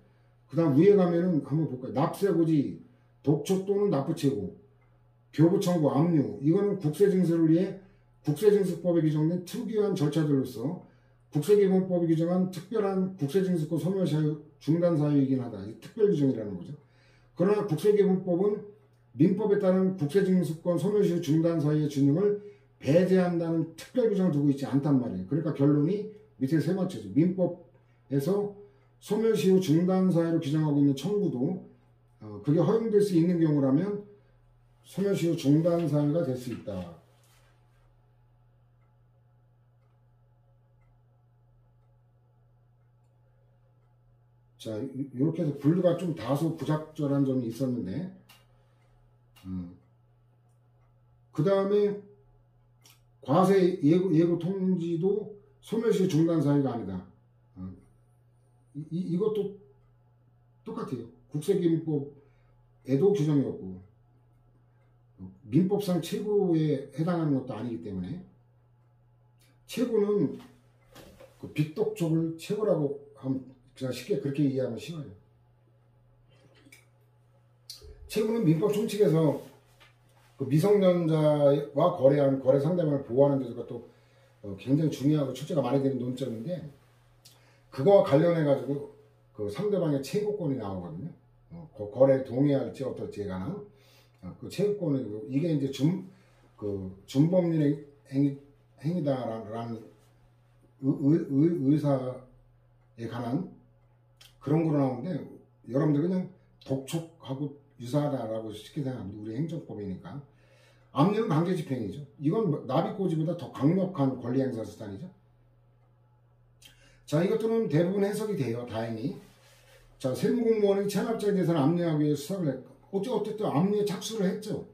그 다음 위에 가면은 한번 볼까요. 납세고지, 독촉 또는 납부채고, 교부청구, 압류 이거는 국세징수를 위해 국세징수법에 규정된 특유한 절차들로서 국세기본법이 규정한 특별한 국세징수권 소멸사유 중단사유이긴 하다. 특별 규정이라는 거죠. 그러나 국세기본법은 민법에 따른 국세징수권 소멸시효 중단사유의 준용을 배제한다는 특별 규정을 두고 있지 않단 말이에요. 그러니까 결론이 밑에 세 번째죠. 민법에서 소멸시효 중단사유를 규정하고 있는 청구도 그게 허용될 수 있는 경우라면 소멸시 후 중단 사유가 될 수 있다. 자, 이렇게 해서 분류가 좀 다소 부적절한 점이 있었는데, 그 다음에 과세 예고 통지도 소멸시 중단 사유가 아니다. 이것도 똑같아요. 국세기민법에도 규정이 없고 민법상 최고에 해당하는 것도 아니기 때문에 최고는 그 빅독촉을 최고라고 하면 그냥 쉽게 그렇게 이해하면 쉬워요. 최고는 민법 총칙에서 그 미성년자와 거래한 거래 상대방을 보호하는 데서 또 굉장히 중요하고 출제가 많이 되는 논점인데 그거와 관련해 가지고 그 상대방의 최고권이 나오거든요. 거래 동의할지 어떨지에 관한 그 최고권이 이게 이제 준법률의 행위다라는 의사에 관한 그런 거로 나오는데 여러분들 그냥 독촉하고 유사하다라고 쉽게 생각합니다. 우리 행정법이니까. 압류는 강제집행이죠. 이건 납입고지보다 더 강력한 권리행사 수단이죠. 자, 이것들은 대부분 해석이 돼요. 다행히. 자, 세무공무원이 체납자에 대해서는 압류하기 위해 수사를 했고 어쨌든 압류에 착수를 했죠.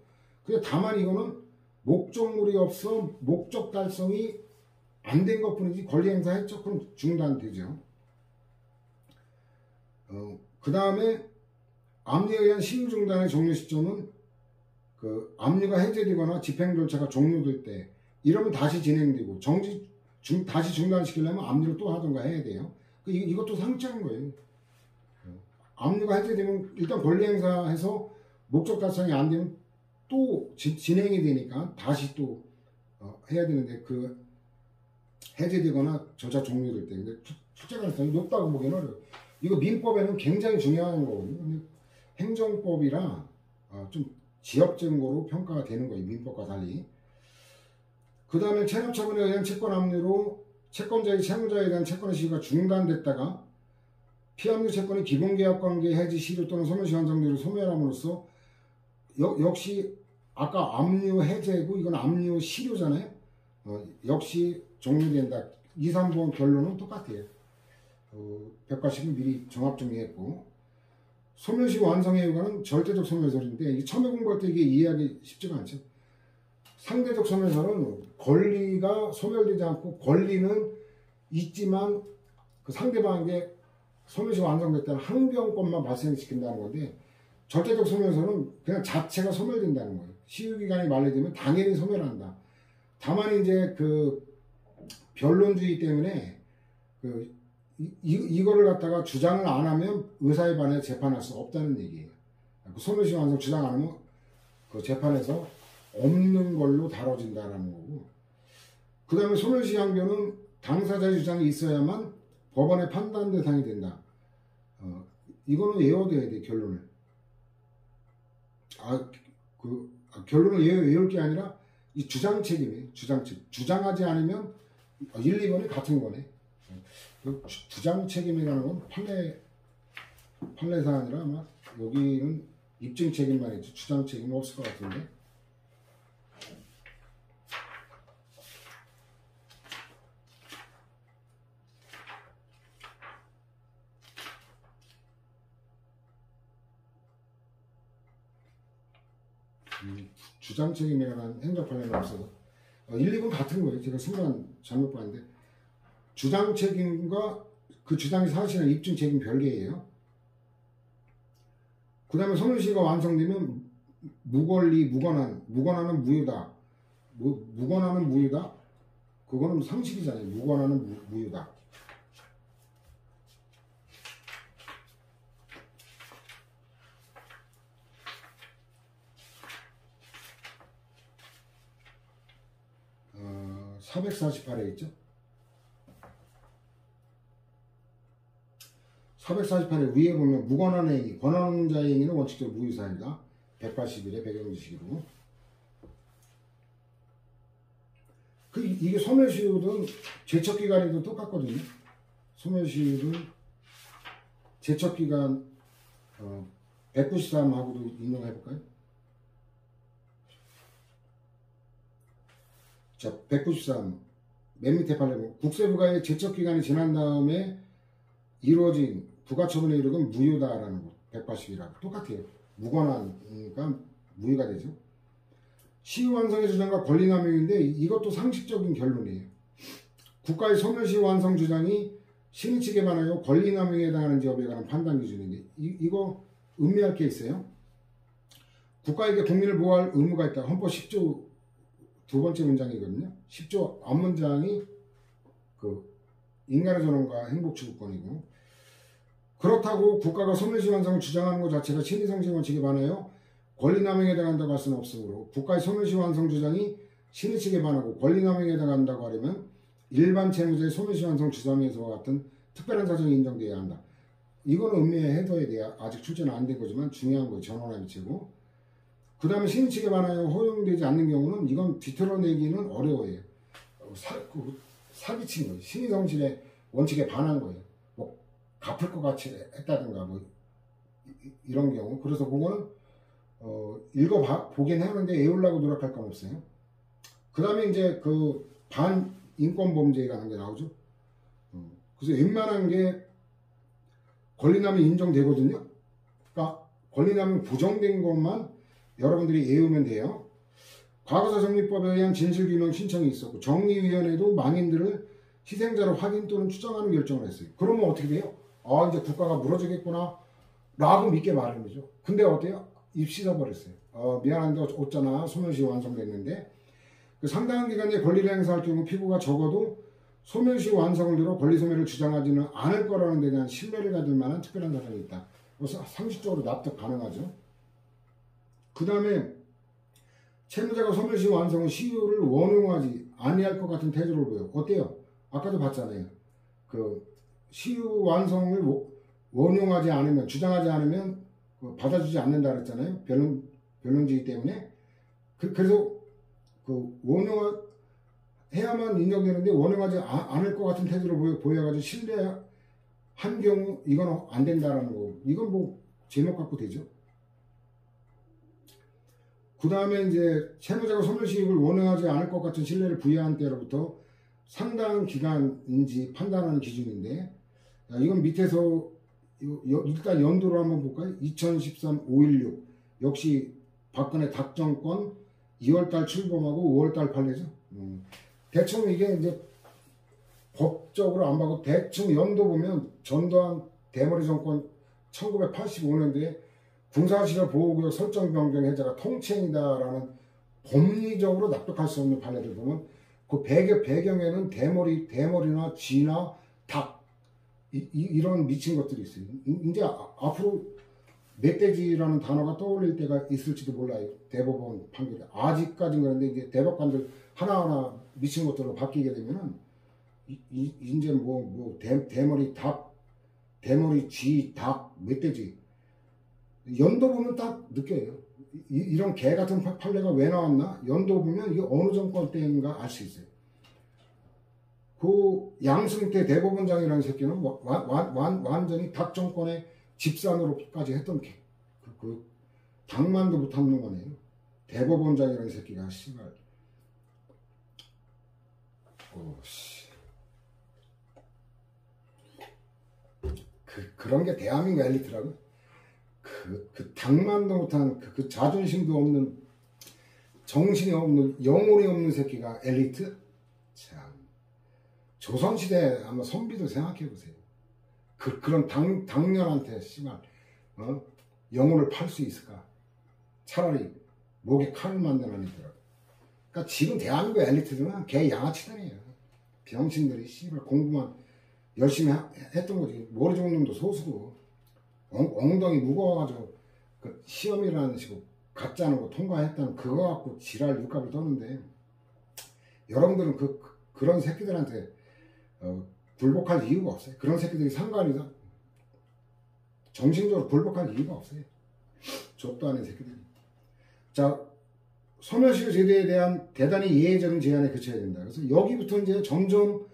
근데 다만 이거는 목적물이 없어 목적 달성이 안 된 것뿐이지 권리행사했죠. 그럼 중단되죠. 그 다음에 압류에 의한 시효중단의 종료 시점은 그 압류가 해제되거나 집행 절차가 종료될 때 이러면 다시 진행되고 다시 중단시키려면 압류를 또 하던가 해야 돼요. 이것도 상치한 거예요. 압류가 해제되면 일단 권리행사해서 목적 달성이 안 되면 또 진행이 되니까 다시 또 해야 되는데 그 해제되거나 절차 종료될 때 근데 출제 가능성이 높다고 보기는 어려워요. 이거 민법에는 굉장히 중요한 거거든요. 근데 행정법이라 좀 지역적으로 평가가 되는 거예요. 민법과 달리. 그 다음에 체납처분에 의한 채권 압류로 채권자의 채무자에 대한 채권의 시효가 중단됐다가 피압류 채권이 기본계약관계 해지 시효 또는 소멸시 완성대로 소멸함으로써 역시 아까 압류 해제고 이건 압류 시효잖아요. 역시 종료된다. 2, 3번 결론은 똑같아요. 백과식은 미리 종합 정리했고 소멸시 완성의 효과는 절대적 소멸설인데 이 처음에 공부할 때 이게 이해하기 쉽지가 않죠. 상대적 소멸설은 권리가 소멸되지 않고 권리는 있지만 그 상대방에게 소멸시 완성됐다는 항변권만 발생시킨다는 건데 절대적 소멸설은 그냥 자체가 소멸된다는 거예요. 시효기간이 만료되면 당연히 소멸한다. 다만 이제 그 변론주의 때문에 이거를 갖다가 주장을 안 하면 의사에 반해 재판할 수 없다는 얘기예요. 그 소멸시 완성 주장 안 하면 그 재판에서 없는 걸로 다뤄진다라는 거고. 그 다음에 소멸시 항변은 당사자의 주장이 있어야만 법원의 판단 대상이 된다. 이거는 외워둬야 돼, 결론을. 결론을 외울 게 아니라 이 주장 책임이에요. 주장하지 않으면 1, 2번이 같은 거네. 주장 책임이라는 건 판례사 아니라 아마 여기는 입증 책임만 있지 주장 책임은 없을 것 같은데. 주장 책임이라는 행정판례는 없어서 1, 2번 같은 거예요. 제가 순간 잘못 봤는데 주장 책임과 그 주장이 사실은 입증 책임 별개예요. 그 다음에 소멸시가 완성되면 무권리, 무관하는 무효다. 무관하는 무효다? 그거는 상식이잖아요. 무관하는 무효다. 어, 448에 있죠? 448에 위에 보면 무관한 행위, 권한 자의 행위는 원칙적으로 무효사입니다. 181의 배경지식으로. 이게 소멸시효든 제척기간에도 똑같거든요. 소멸시효는 제척기간 193하고도 인용해볼까요? 자, 193. 맨 밑에 판례. 국세부가의 제척기간이 지난 다음에 이루어진 부가처분의 이력은 무효다라는 거. 180이라고. 똑같아요. 무관하니까 무효가 되죠. 시효 완성의 주장과 권리 남용인데 이것도 상식적인 결론이에요. 국가의 소멸시효 완성 주장이 신의 측에 반하여 권리 남용에 해당하는지 여부에 관한 판단 기준인데 이거 음미할 게 있어요. 국가에게 국민을 보호할 의무가 있다. 헌법 10조 두 번째 문장이거든요. 10조 앞문장이 그 인간의 존엄과 행복 추구권이고, 그렇다고 국가가 소멸시효 완성을 주장하는 것 자체가 신의성실 원칙에 반하여 권리 남용에 해당한다고 할 수는 없으므로 국가의 소멸시효 완성 주장이 신의 측에 반하고 권리 남용에 해당한다고 하려면 일반 채무자의 소멸시효 완성 주장에서와 같은 특별한 사정이 인정돼야 한다. 이거는 음미의 헤더에 대해 아직 출제는 안 된 거지만 중요한 거예요. 전원의 미치고. 그 다음에 신의 측에 반하여 허용되지 않는 경우는 이건 뒤틀어내기는 어려워요. 사기친 거예요. 신의성실의 원칙에 반한 거예요. 뭐 갚을 것 같이 했다든가 뭐 이런 경우. 그래서 그거는 읽어보긴 하는데 애우려고 노력할 건 없어요. 그 다음에 이제 그 반인권범죄라는 게 나오죠. 그래서 웬만한 게 권리남이 인정되거든요. 그러니까 권리남이 부정된 것만 여러분들이 애우면 돼요. 과거사정리법에 의한 진실규명 신청이 있었고 정리위원회도 망인들을 희생자로 확인 또는 추정하는 결정을 했어요. 그러면 어떻게 돼요? 아, 이제 국가가 무너지겠구나 라고 믿게 마련이죠. 근데 어때요? 입 씻어버렸어요. 미안한데 어쩌나 소멸시효 완성됐는데 그 상당한 기간 내에 권리를 행사할 경우 피고가 적어도 소멸시효 완성을 들어 권리소멸을 주장하지는 않을 거라는 데 대한 신뢰를 가질 만한 특별한 사정이 있다. 그래서 상식적으로 납득 가능하죠. 그 다음에 채무자가 소멸시효 완성은 시효를 원용하지 아니할 것 같은 태도를 보여. 어때요? 아까도 봤잖아요. 그 시효 완성을 원용하지 않으면, 주장하지 않으면 받아주지 않는다 그랬잖아요. 변론지기 때문에. 그래서 그 원용해야만 인정되는데 원용하지 않을 것 같은 태도를 보여가지고 신뢰한 경우 이건 안 된다라는 거. 이건 뭐 제목 갖고 되죠. 그 다음에 이제 채무자가 소멸시효를 원용하지 않을 것 같은 신뢰를 부여한 때로부터 상당한 기간인지 판단하는 기준인데, 이건 밑에서 일단 연도로 한번 볼까요? 2013 516 역시 박근혜 닥정권 2월달 출범하고 5월달 판례죠. 대충 이게 이제 법적으로 안 봐도 대충 연도 보면 전두환 대머리 정권 1985년도에 군사시설 보호구역 설정 변경 해제가 통치행위다라는 법리적으로 납득할 수 없는 판례들 보면 그 배경에는 대머리나 쥐나 닭 이런 미친 것들이 있어요. 이제 앞으로 멧돼지라는 단어가 떠올릴 때가 있을지도 몰라요. 대법원 판결이. 아직까지는 그런데 이제 대법관들 하나하나 미친 것들로 바뀌게 되면은 이제 대머리 닭, 대머리 쥐, 닭, 멧돼지 연도 보면 딱 느껴요. 이런 개 같은 판례가 왜 나왔나? 연도 보면 이게 어느 정권 때인가 알 수 있어요. 그 양승태 대법원장이라는 새끼는 완전히 닭 정권의 집산으로까지 했던 그 당만도 못한 놈 아니에요. 대법원장이라는 새끼가 씨발. 그런 게 대한민국 엘리트라고? 그 당만도 못한 그 자존심도 없는, 정신이 없는, 영혼이 없는 새끼가 엘리트? 참. 조선시대 한번 선비도 생각해보세요. 그런 당년한테 씨발 영혼을 팔 수 있을까? 차라리 목에 칼을 만드는 애들하고. 그러니까 지금 대한민국 엘리트들은 개 양아치들이에요. 병신들이 씨발 공부만 열심히 했던 거지. 머리 좋은 놈도 소수고 엉덩이 무거워가지고 그 시험이라는 식으로 가짜는 거 통과했다는 그거 갖고 지랄 육갑을 떠는데, 여러분들은 그런 새끼들한테 굴복할 이유가 없어요. 그런 새끼들이 상관이다. 정신적으로 굴복할 이유가 없어요. 족도 아닌 새끼들이. 자, 소멸시효 제도에 대한 대단히 이해적인 제한에 그쳐야 된다. 그래서 여기부터 이제 점점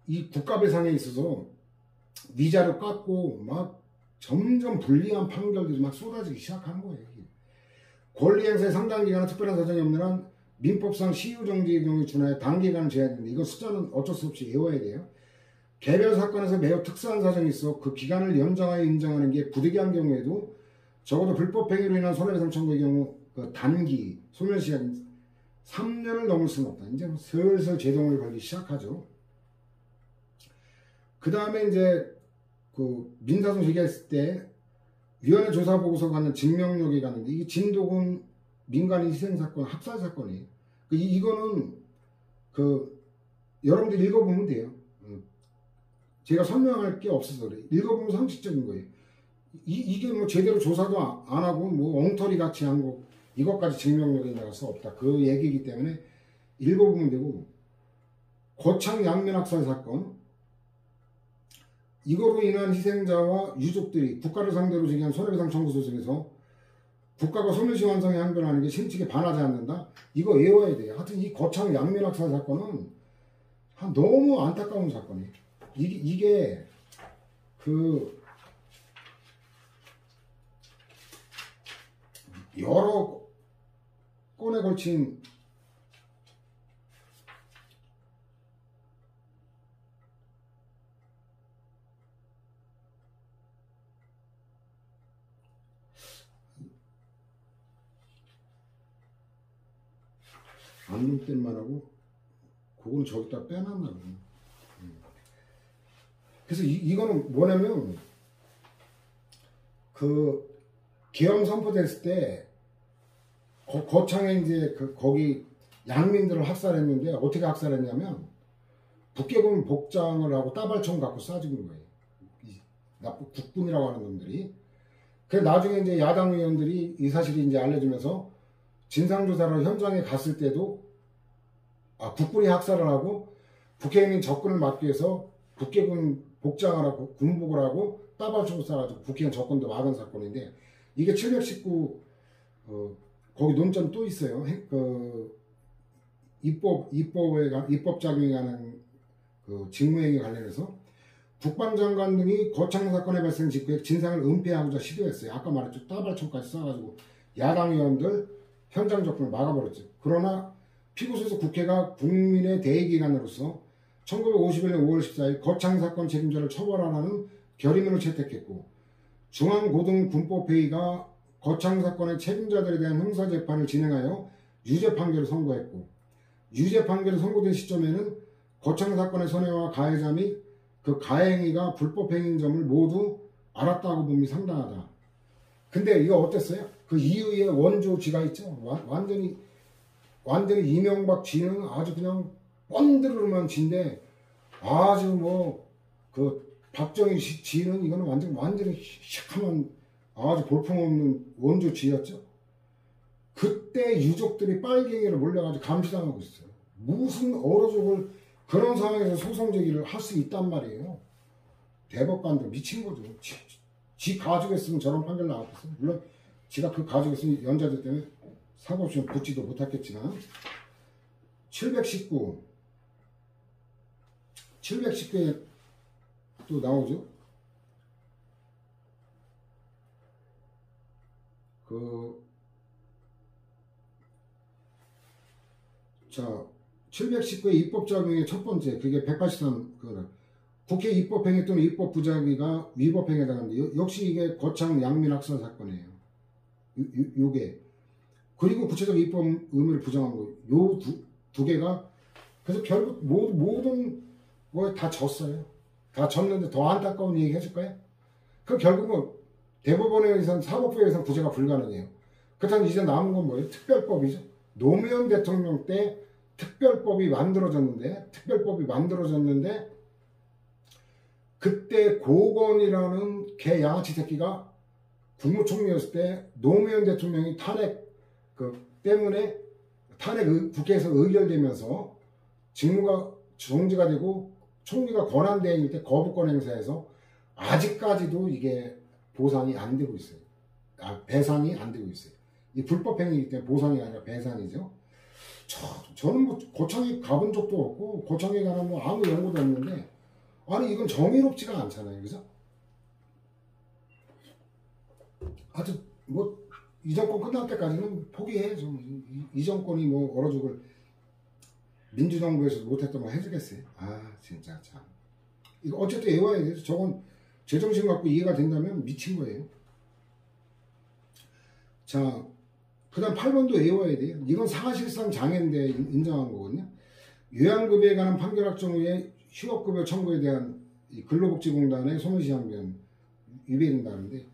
이 국가배상에 있어서 위자료 깎고 막 점점 불리한 판결들이 막 쏟아지기 시작하는 거예요. 권리 행사에 상당 기간은 특별한 사정이 없는 한 민법상 시효정지의 경우에 준하여 단기간을 제한되는데 이거 숫자는 어쩔 수 없이 외워야 돼요. 개별 사건에서 매우 특수한 사정이 있어 그 기간을 연장하여 인정하는 게 부득이한 경우에도 적어도 불법 행위로 인한 손해배상 청구의 경우 그 단기 소멸시간 3년을 넘을 수는 없다. 이제 슬슬 제동을 걸기 시작하죠. 그 다음에 이제 그 민사소송 제기했을 때 위원회 조사 보고서 갖는 증명력이 가는데 이게 진도군 민간인 희생사건 학살사건이에요. 이거는 그 여러분들 읽어보면 돼요. 제가 설명할 게 없어서 그래요. 읽어보면 상식적인 거예요. 이게 뭐 제대로 조사도 안 하고 뭐 엉터리 같이 한 거 이것까지 증명력이 나갈 수 없다. 그 얘기이기 때문에 읽어보면 되고 고창 양면학살 사건 이거로 인한 희생자와 유족들이 국가를 상대로 제기한 손해배상 청구 소송에서 국가가 소멸시 완성에 항변하는 게 신칙에 반하지 않는다. 이거 외워야 돼요. 하여튼 이 고창 양면학살 사건은 너무 안타까운 사건이에요. 이게 그 여러 건에 걸친 안눈땐만 하고 그거는 저기다 빼놨나 보네. 그래서 이거는 뭐냐면 그 계엄 선포됐을 때 거창에 이제 거기 양민들을 학살했는데 어떻게 학살했냐면 북계군 복장을 하고 따발총 갖고 쏴죽은 거예요. 나쁜 국군이라고 하는 놈들이. 그래서 나중에 이제 야당 의원들이 이 사실이 이제 알려지면서 진상조사를 현장에 갔을 때도 국군이 학살을 하고 북해인민 접근을 막기 위해서 북계군 복장을 하고 군복을 하고 따발총을 쏴가지고 북해인 접근도 막은 사건인데 이게 719 거기 논점 또 있어요. 입법 작용에 관한 그 직무행위 관련해서 국방장관 등이 거창 사건의 발생 직후에 진상을 은폐하고자 시도했어요. 아까 말했죠. 따발총까지 쏴가지고 야당 의원들 현장 접근을 막아버렸죠. 그러나 피고소에서 국회가 국민의 대의기관으로서 1951년 5월 14일 거창 사건 책임자를 처벌하라는 결의문을 채택했고 중앙고등군법회의가 거창 사건의 책임자들에 대한 형사재판을 진행하여 유죄 판결을 선고했고 유죄 판결이 선고된 시점에는 거창 사건의 손해와 가해자 및 그 가해행위가 불법행위인 점을 모두 알았다고 봄이 상당하다. 근데 이거 어땠어요? 그 이후에 원조 쥐가 있죠. 완전히 이명박 쥐는 아주 그냥 뻔드르르만 쥐인데 아주 뭐 그 박정희 쥐는 이거는 완전히 시커먼 아주 볼품없는 원조 쥐였죠. 그때 유족들이 빨갱이를 몰려가지고 감시당하고 있어요. 무슨 어로족을 그런 상황에서 소송 제기를 할 수 있단 말이에요. 대법관들 미친 거죠. 지 가족했으면 저런 판결 나왔겠어요. 물론 지가 그 가족했으면 연좌제 때문에 사고 없이 붙지도 못했겠지만 719에 또 나오죠. 자 719의 입법작용의 첫 번째 그게 183 국회 입법행위 또는 입법부작위가 위법행위에 해당합니다. 역시 이게 거창 양민학살 사건이에요. 요게 그리고 구체적 입법 의무를 부정한 거 요 두 개가 그래서 결국 모든 거에 다 졌어요. 다 졌는데 더 안타까운 얘기 해줄까요? 그 결국은 대법원에 의해서는 사법부에 의해서는 구제가 불가능해요. 그렇다면 이제 남은 건 뭐예요? 특별법이죠. 노무현 대통령 때 특별법이 만들어졌는데 그때 고건이라는 개 양아치 새끼가 국무총리였을 때 노무현 대통령이 탄핵 때문에 국회에서 의결되면서 직무가 정지가 되고 총리가 권한대행일 때 거부권 행사해서 아직까지도 이게 보상이 안 되고 있어요. 배상이 안 되고 있어요. 이 불법행위이기 때문에 보상이 아니라 배상이죠. 저는 뭐 고창에 가본 적도 없고 고창에 가는 뭐 아무 연고도 없는데 아니 이건 정의롭지가 않잖아요. 그죠? 하여튼 뭐 이 정권 끝날 때까지는 포기해. 이 정권이 뭐 얼어 죽을 민주정부에서 못했던 거 해주겠어요. 아 진짜 참. 이거 어쨌든 외워야 돼요. 저건 제정신 갖고 이해가 된다면 미친 거예요. 자, 그 다음 8번도 외워야 돼요. 이건 사실상 장애인데 인정한 거거든요. 요양급여에 관한 판결 확정 후에 휴업급여 청구에 대한 근로복지공단의 소멸시행변 위배된다는데,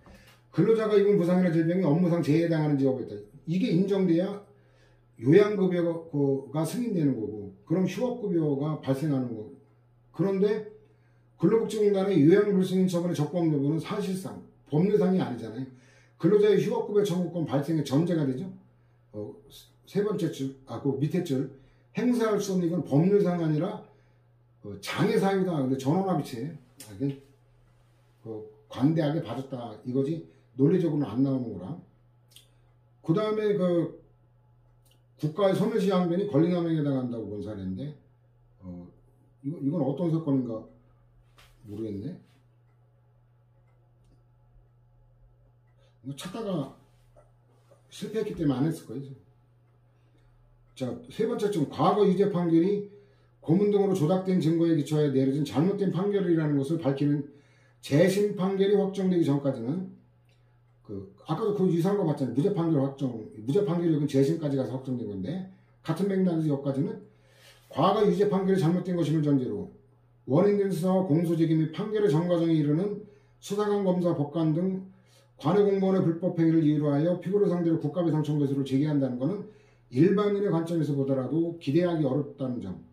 근로자가 입은 부상이나 질병이 업무상 재해에 해당하는 직업에 있다. 이게 인정돼야 요양급여가 승인되는 거고, 그럼 휴업급여가 발생하는 거고. 그런데 근로복지공단의 요양불승인 처분의 적법 여부는 사실상 법률상이 아니잖아요. 근로자의 휴업급여 청구권 발생의 전제가 되죠. 세 번째 줄, 그 밑에 줄, 행사할 수 없는 이건 법률상 아니라 장애 사유다. 근데 전원합의체 관대하게 봐줬다 이거지 논리적으로는 안 나오는 거라. 그 다음에 그 국가의 소멸시행변이 권리남용에 해당한다고 본 사례인데, 이건 어떤 사건인가 모르겠네. 찾다가 실패했기 때문에 안 했을 거예요. 자, 세 번째 중 과거 유죄 판결이 고문 등으로 조작된 증거에 기초하여 내려진 잘못된 판결이라는 것을 밝히는 재심 판결이 확정되기 전까지는 아까도 그 유사한 거 봤잖아요. 무죄 판결 확정, 무죄 판결이 여기 재심까지 가서 확정된 건데, 같은 맥락에서 여기까지는 과거 유죄 판결이 잘못된 것임을 전제로 원인된 수사와 공소제기 및 판결의 전 과정에 이르는 수사관, 검사, 법관 등 관외 공무원의 불법 행위를 이유로 하여 피고를 상대로 국가배상 청구서를 제기한다는 것은 일반인의 관점에서 보더라도 기대하기 어렵다는 점.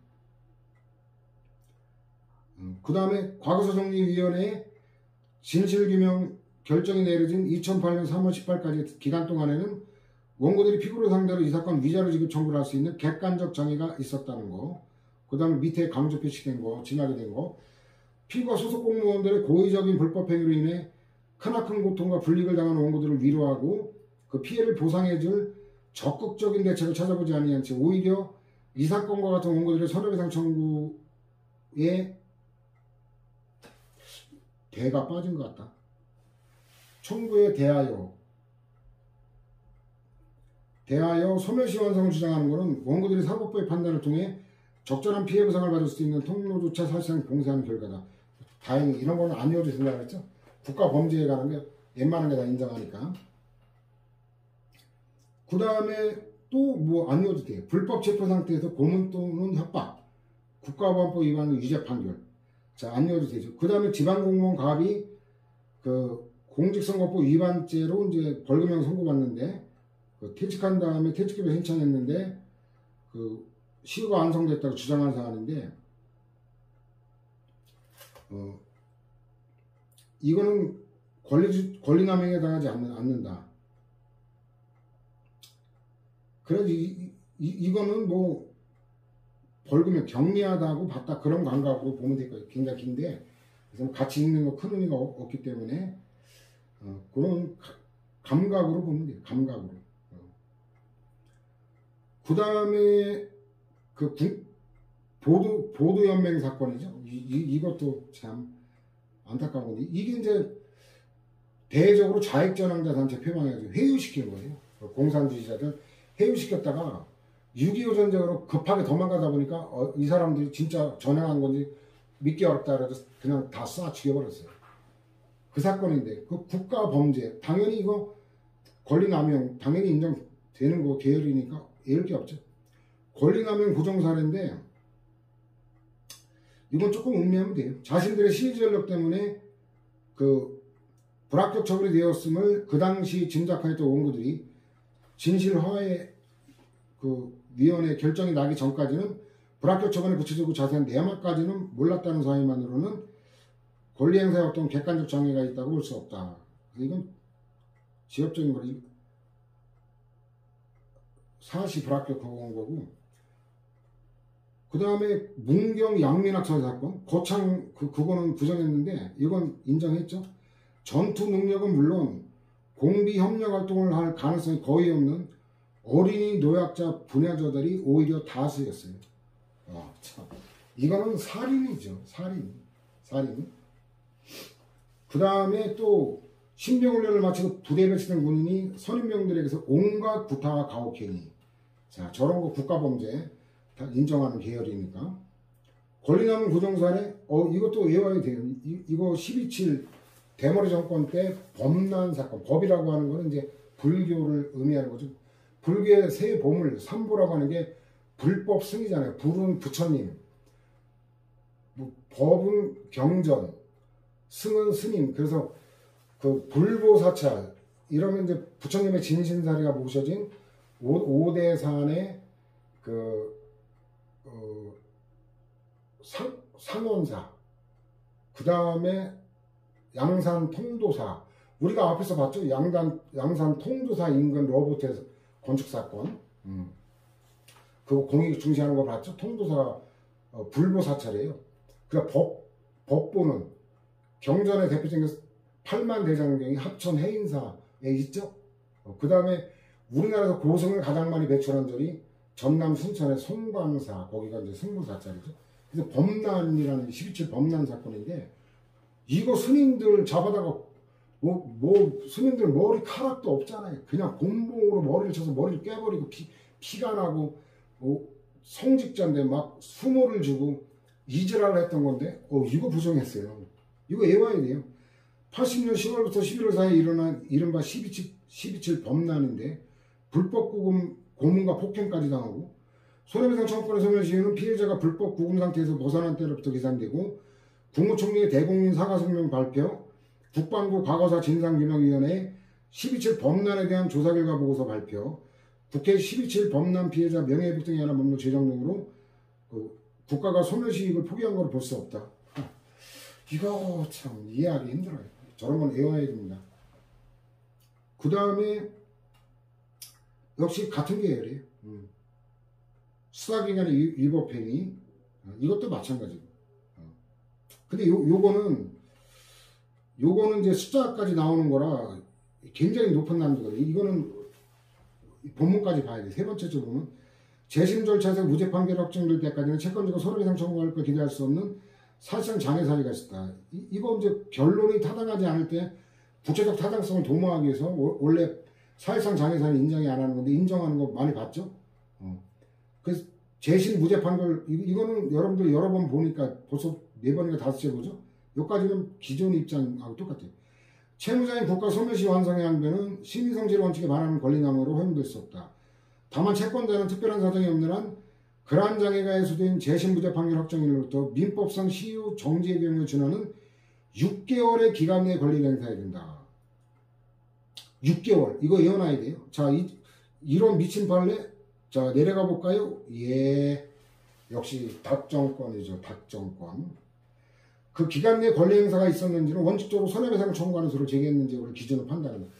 그 다음에 과거소송리위원회의 진실규명 결정이 내려진 2008년 3월 18일까지 기간 동안에는 원고들이 피고를 상대로 이 사건 위자료 지급 청구를 할 수 있는 객관적 정의가 있었다는 거. 그 다음에 밑에 강조 표시된 거, 지나게 된 거. 피고와 소속 공무원들의 고의적인 불법 행위로 인해 크나큰 고통과 불이익을 당한 원고들을 위로하고 그 피해를 보상해줄 적극적인 대책을 찾아보지 아니한 채 오히려 이 사건과 같은 원고들의 손해배상 청구에 대가 빠진 것 같다. 청구에 대하여 소멸시 완성을 주장하는 것은 원고들이 사법부의 판단을 통해 적절한 피해 보상을 받을 수 있는 통로조차 사실상 봉쇄하는 결과다. 다행히 이런 거는 안 이어도 된다고 했죠. 국가 범죄에 관한 게 웬만한 게 다 인정하니까. 그 다음에 또 뭐 안 이어도 돼. 불법 체포 상태에서 고문 또는 협박, 국가보안법 위반 유죄 판결. 자, 안 이어도 되죠. 그 다음에 지방공무원 갑이 그 공직선거법 위반죄로 이제 벌금형 선고받는데, 퇴직한 다음에 퇴직급여 신청했는데 그 시효가 완성됐다고 주장한 사안인데, 이거는 권리남용에 해당하지 않는다. 그래서 이거는 뭐 벌금에 경미하다고 봤다, 그런 감각으로 보면 될 거예요. 굉장히 긴데, 그래서 같이 읽는 거 큰 의미가 없기 때문에 그런 감각으로 보면 돼요. 감각으로. 그 다음에 그 보도연맹 사건이죠. 이것도 참 안타까운 건데, 이게 이제 대외적으로 좌익전향자 단체 표방해가지고 회유시킨 거예요. 공산주의자들 회유시켰다가 6.25 전쟁으로 급하게 도망가다 보니까 이 사람들이 진짜 전향한 건지 믿기 어렵다 그래서 그냥 다 쏴 죽여버렸어요. 그 사건인데, 그 국가 범죄, 당연히 이거 권리남용 당연히 인정되는 거 계열이니까 이럴 게 없죠. 권리남용 부정사례인데, 이건 조금 음미하면 돼요. 자신들의 시위 전력 때문에 그 불합격 처분이 되었음을 그 당시 짐작하였던 원고들이 진실화해 그 위원회 결정이 나기 전까지는 불합격 처분의 구체적이고 자세한 내막까지는 몰랐다는 사실만으로는 권리 행사에 어떤 객관적 장애가 있다고 볼 수 없다. 이건 지역적인 거리 사시 불합격 한 거고. 그 다음에 문경 양민학살 사건, 거창 그거는 부정했는데 이건 인정했죠. 전투 능력은 물론 공비 협력 활동을 할 가능성이 거의 없는 어린이 노약자 분야자들이 오히려 다수였어요. 참. 이거는 살인이죠. 살인. 그 다음에 또 신병훈련을 마치고 부대에 배치된 군인이 선임병들에게서 온갖 구타와 가혹행위, 자 저런 거 국가범죄 다 인정하는 계열이니까 권리남용 부정사례, 이것도 외워야 돼요. 이거 12.7 대머리 정권 때 범난 사건, 법이라고 하는 거는 이제 불교를 의미하는 거죠. 불교의 세 보물, 삼보라고 하는 게 불법 승이잖아요. 불은 부처님, 법은 경전, 승은 스님. 그래서 그 불보사찰 이러면 이제 부처님의 진신사리가 모셔진 오대산의 그 상원사, 그 다음에 양산 통도사, 우리가 앞에서 봤죠. 양산 통도사 인근 로봇의 건축 사건, 그거 공익 중시하는 거 봤죠. 통도사 불보사찰이에요. 그러니까 법보는 경전의 대표적인 8만 대장경이 합천 해인사에 있죠. 그 다음에 우리나라에서 고승을 가장 많이 배출한 절이 전남 순천의 송광사, 거기가 이제 승부사찰이죠. 그래서 범난이라는 12.7 범난 사건인데, 이거 스님들 잡아다가 스님들 머리카락도 없잖아요. 그냥 곤봉으로 머리를 쳐서 머리를 깨버리고 피가 나고 성직자인데 막 수모를 주고 이지랄을 했던 건데 이거 부정했어요. 이거 외워야 돼요. 80년 10월부터 11월 사이에 일어난 이른바 12.7 범난인데 불법 구금, 고문과 폭행까지 당하고 손해배상 청구권의 소멸시효는 피해자가 불법 구금 상태에서 벗어난 때로부터 계산되고 국무총리의 대국민 사과성명 발표, 국방부 과거사 진상규명위원회 12.7 범난에 대한 조사 결과 보고서 발표, 국회 12.7 범난 피해자 명예회복 등에 관한 법률 제정 등으로 국가가 소멸시익을 포기한 걸 볼 수 없다. 이거 참 이해하기 힘들어요. 저런 건 외워야 됩니다. 그 다음에 역시 같은 계열이에요. 수사기관의 위법행위, 이것도 마찬가지고. 근데 요거는 이제 숫자까지 나오는 거라 굉장히 높은 난이도거든요. 이거는 본문까지 봐야 돼. 세 번째 쪽으로는 재심 절차에서 무죄 판결 확정될 때까지는 채권자가 손해배상 청구할 걸 기대할 수 없는 사실상 장애 사유가 있었다. 이거 이제 결론이 타당하지 않을 때 구체적 타당성을 도모하기 위해서 원래 사실상 장애 사유 인정이 안 하는 건데 인정하는 거 많이 봤죠. 그래서 재심 무죄 판결 이거는 여러분들 여러 번 보니까 벌써 4번인가 5째 보죠. 여기까지는 기존 입장하고 똑같아요. 채무자인 국가 소멸시 완성의 항변은 심의성질 원칙에 반하는 권리남용으로 허용될 수 없다. 다만 채권자는 특별한 사정이 없는 한 그러한 장애가 해소된 재심 무죄 판결 확정일로부터 민법상 시효 정지의 경우에 준하는 6개월의 기간 내에 권리를 행사해야 된다. 6개월 이거 외워놔야 돼요. 자, 이런 미친 판례, 자 내려가 볼까요? 예, 역시 닥정권이죠. 닥정권. 그 기간 내 권리 행사가 있었는지는 원칙적으로 손해배상 청구하는 수를 제기했는지 우리 기준을 판단합니다.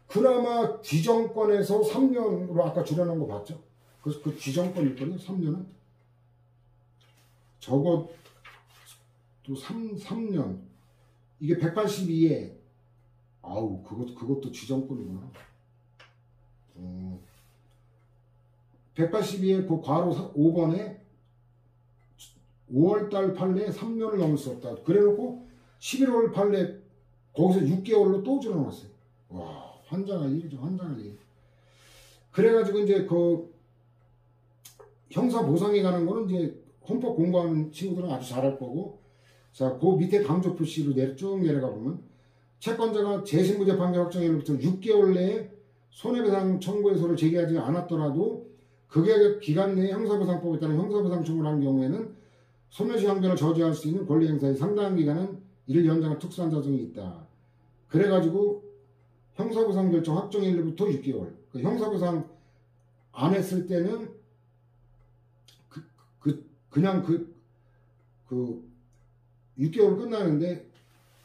그나마 뒤정권에서 3년으로 아까 줄여놓은 거 봤죠? 그래서 그 뒤정권일 거예요. 3년은 적어도 3년. 이게 182에 아우 그것도 뒤정권이구나. 182에 그 괄호 5번에 5월달 판례에 3년을 넘을 수 없다. 그래놓고 11월 판례 거기서 6개월로 또 줄여놨어요. 와, 환장할 일이죠. 환장할 일. 그래가지고 이제 그 형사 보상에 관한 거는 이제 헌법 공부하는 친구들은 아주 잘할 거고, 자, 그 밑에 강조 표시로 쭉 내려가 보면 채권자가 재심무죄 판결 확정일로부터 6개월 내에 손해배상 청구해서를 제기하지 않았더라도 그게 기간 내에 형사보상법에 따른 형사보상 청구를 한 경우에는 소멸시 항변을 저지할 수 있는 권리 행사의 상당한 기간은 이를 연장한 특수한 사정이 있다. 그래가지고 형사보상 결정 확정일로부터 6개월. 그 형사보상 안 했을 때는 그냥 6개월 끝나는데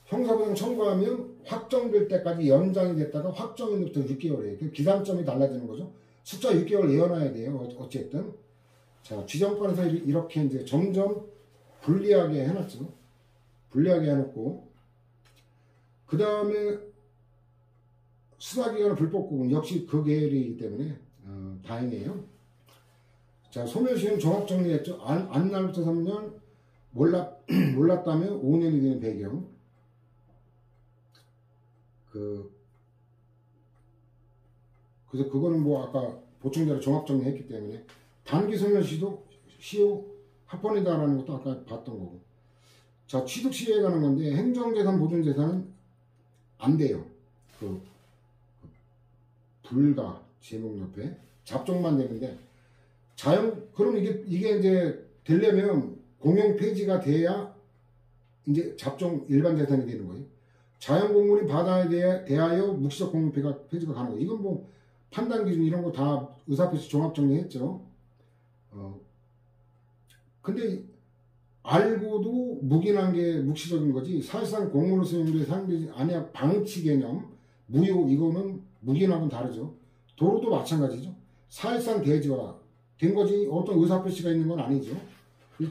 형사보상 청구하면 확정될 때까지 연장이 됐다가 확정일로부터 6개월이에요. 그 기산점이 달라지는 거죠. 숫자 6개월 외워놔야 돼요. 어쨌든. 자, 지정권에서 이렇게 이제 점점 불리하게 해놨죠. 불리하게 해놓고, 그 다음에 수사기관의 불법구금 역시 그 계열이기 때문에 다행이에요. 자, 소멸시효는 종합 정리했죠. 안 날부터 3년, 몰랐다면 5년이 되는 배경. 그래서 그거는 뭐 아까 보충대로 종합정리했기 때문에 단기 소멸시효 합헌이다라는 것도 아까 봤던 거고. 자, 취득시효에 관한 건데 행정재산, 보존재산은 안 돼요. 불가 제목 옆에 잡종만 되는데 그럼 이게 이제 되려면 공용 폐지가 돼야 이제 잡종 일반 재산이 되는 거예요. 자연공물이 바다에 대하여 묵시적 공용 폐지가 가능해요. 이건 뭐 판단 기준 이런 거 다 의사표시 종합 정리했죠. 근데 알고도 묵인한 게 묵시적인 거지 사실상 공물로 사용돼 사용되지 아니야. 방치 개념 무효 이거는 묵인하고는 다르죠. 도로도 마찬가지죠. 사실상 대지화 된 거지 어떤 의사표시가 있는 건 아니죠.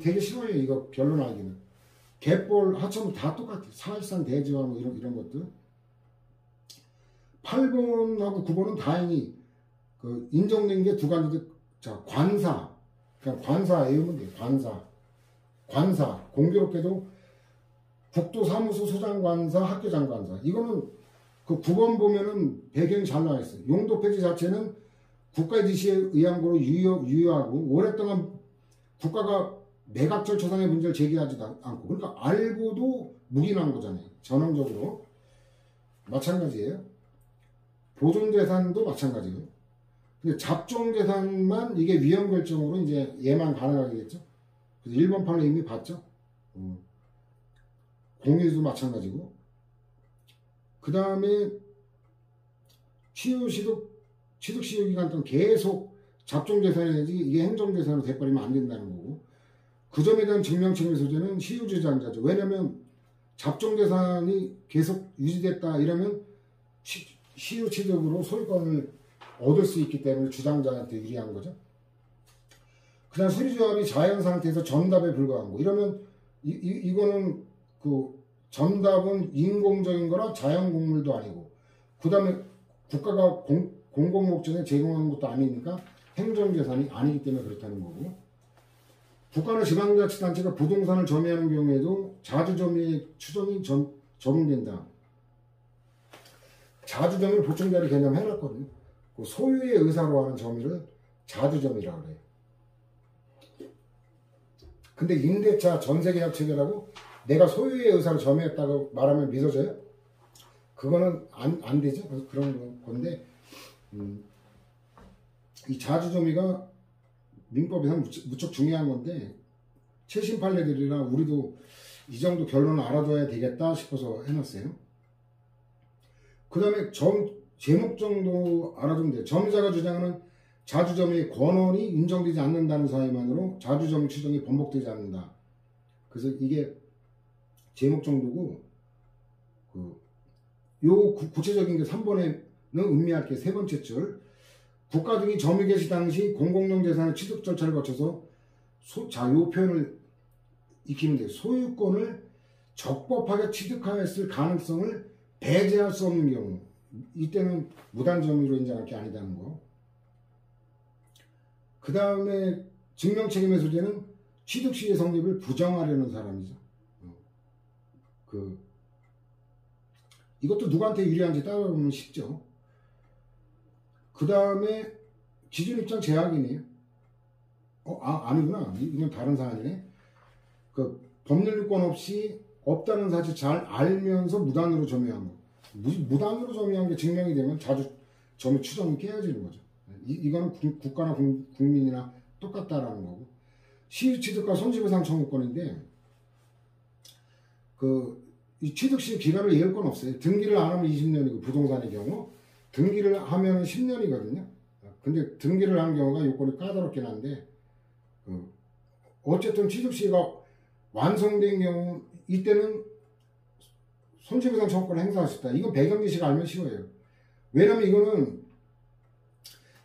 되게 싫어요 이거 변론하기는. 갯벌 하천도 다 똑같아요. 사실상 대지화 뭐 이런 것들. 8번하고 9번은 다행히 인정된 게 두 가지인데, 자, 관사. 그냥 관사 외우면 돼요. 관사. 공교롭게도 국도사무소 소장관사, 학교장관사. 이거는 9번 보면은 배경이 잘 나와 있어요. 용도 폐지 자체는 국가의 지시에 의한 거로 유효하고 오랫동안 국가가 매각절 초상의 문제를 제기하지도 않고 그러니까 알고도 묵인한 거잖아요. 전형적으로. 마찬가지예요. 보존재산도 마찬가지예요. 근데 잡종재산만 이게 위헌결정으로 이제 얘만 가능하겠죠. 그래서 1번 판례 이미 봤죠. 공유도 마찬가지고. 그 다음에 취득시효 기간 동안 계속 잡종재산이지 이게 행정재산으로 돼버리면 안 된다는 거고. 그 점에 대한 증명책임 소재는 시효주장자죠. 왜냐면 잡종재산이 계속 유지됐다 이러면 시효취득으로 소유권을 얻을 수 있기 때문에 주장자한테 유리한 거죠. 그냥 수리조합이 자연 상태에서 전답에 불과한 거. 이러면 이거는 전답은 인공적인 거라 자연 곡물도 아니고 그 다음에 국가가 공공목적에 제공하는 것도 아니니까 행정재산이 아니기 때문에 그렇다는 거고. 국가나 지방자치단체가 부동산을 점유하는 경우에도 자주점유의 추정이 적용된다. 자주점유를 보충자료 개념 해놨거든요. 그 소유의 의사로 하는 점유를 자주점유라고 그래요. 근데 임대차 전세계약 체결하고 내가 소유의 의사로 점유했다고 말하면 믿어져요? 그거는 안 되죠. 그래서 그런 건데 이 자주점유가 민법에서 무척 중요한 건데 최신 판례들이라 우리도 이 정도 결론을 알아둬야 되겠다 싶어서 해놨어요. 그 다음에 제목 정도 알아두면 돼요. 점유자가 주장하는 자주점유의 권한이 인정되지 않는다는 사유만으로 자주점유 추정이 번복되지 않는다. 그래서 이게 제목 정도고 요 구체적인 게 3번에는 음미할 게 세 번째 줄. 국가 등이 점유 개시 당시 공공용 재산의 취득 절차를 거쳐서 요 표현을 익히면 돼요. 소유권을 적법하게 취득하였을 가능성을 배제할 수 없는 경우 이때는 무단점유로 인정할 게 아니다는 거. 그 다음에 증명책임의 소재는 취득시의 성립을 부정하려는 사람이죠. 이것도 누구한테 유리한지 따져보면 쉽죠. 그 다음에 기준입장 제약이네요. 아니구나. 이건 다른 사안이네. 법률 요건 없이 없다는 사실 잘 알면서 무단으로 점유한 거. 무단으로 점유한 게 증명이 되면 점유 추정이 깨어지는 거죠. 이거는 국가나 국민이나 똑같다라는 거고. 시유취득과 손실배상 청구권인데 이 취득시 기간을 예울 건 없어요. 등기를 안 하면 20년이고 부동산의 경우 등기를 하면 10년이거든요. 근데 등기를 한 경우가 요건이 까다롭긴 한데 어쨌든 취득시가 완성된 경우 이때는 손실배상 청구권을 행사할 수 있다. 이건 배경지시가 알면 쉬워요. 왜냐면 이거는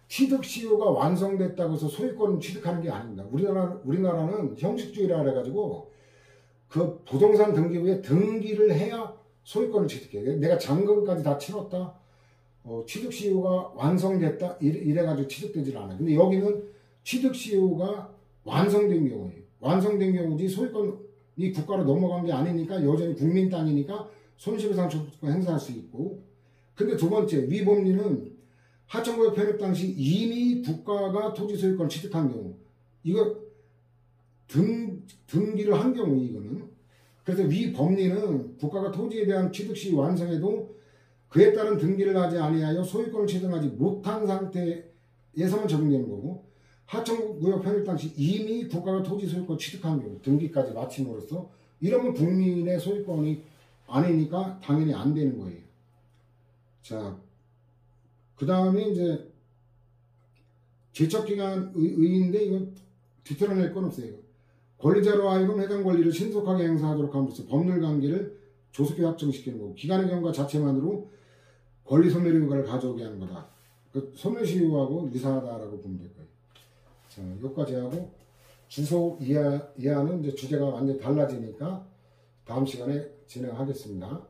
취득시효가 완성됐다고 해서 소유권 취득하는 게 아닙니다. 우리나라는 형식주의라 그래가지고 그 부동산 등기 후에 등기를 해야 소유권을 취득해. 내가 잔금까지 다 치렀다. 취득시효가 완성됐다. 이래가지고 취득되질 않아요. 근데 여기는 취득시효가 완성된 경우예요. 완성된 경우지 소유권이 국가로 넘어간 게 아니니까 여전히 국민 땅이니까 손실배상 청구권 행사할 수 있고 근데 두 번째, 위 법리는 하천구역 편입 당시 이미 국가가 토지 소유권을 취득한 경우, 이거 등기를 한 경우 이거는. 그래서 위 법리는 국가가 토지에 대한 취득 시 완성해도 그에 따른 등기를 하지 아니하여 소유권을 취득하지 못한 상태에서만 적용되는 거고, 하천구역 편입 당시 이미 국가가 토지 소유권 취득한 경우 등기까지 마침으로써 이러면 국민의 소유권이 아니니까 당연히 안 되는 거예요. 자, 그 다음에 이제 제척기간 의인데 이건 뒤틀어낼 건 없어요. 권리자로 하여금 해당 권리를 신속하게 행사하도록 함으로써 법률 관계를 조속히 확정시키는 거고, 기간의 경과 자체만으로 권리 소멸 효과를 가져오게 하는 거다. 그 소멸시효하고 유사하다라고 보면 될 거예요. 자, 여기까지 하고 주소 이하는 이제 주제가 완전히 달라지니까 다음 시간에 진행하겠습니다.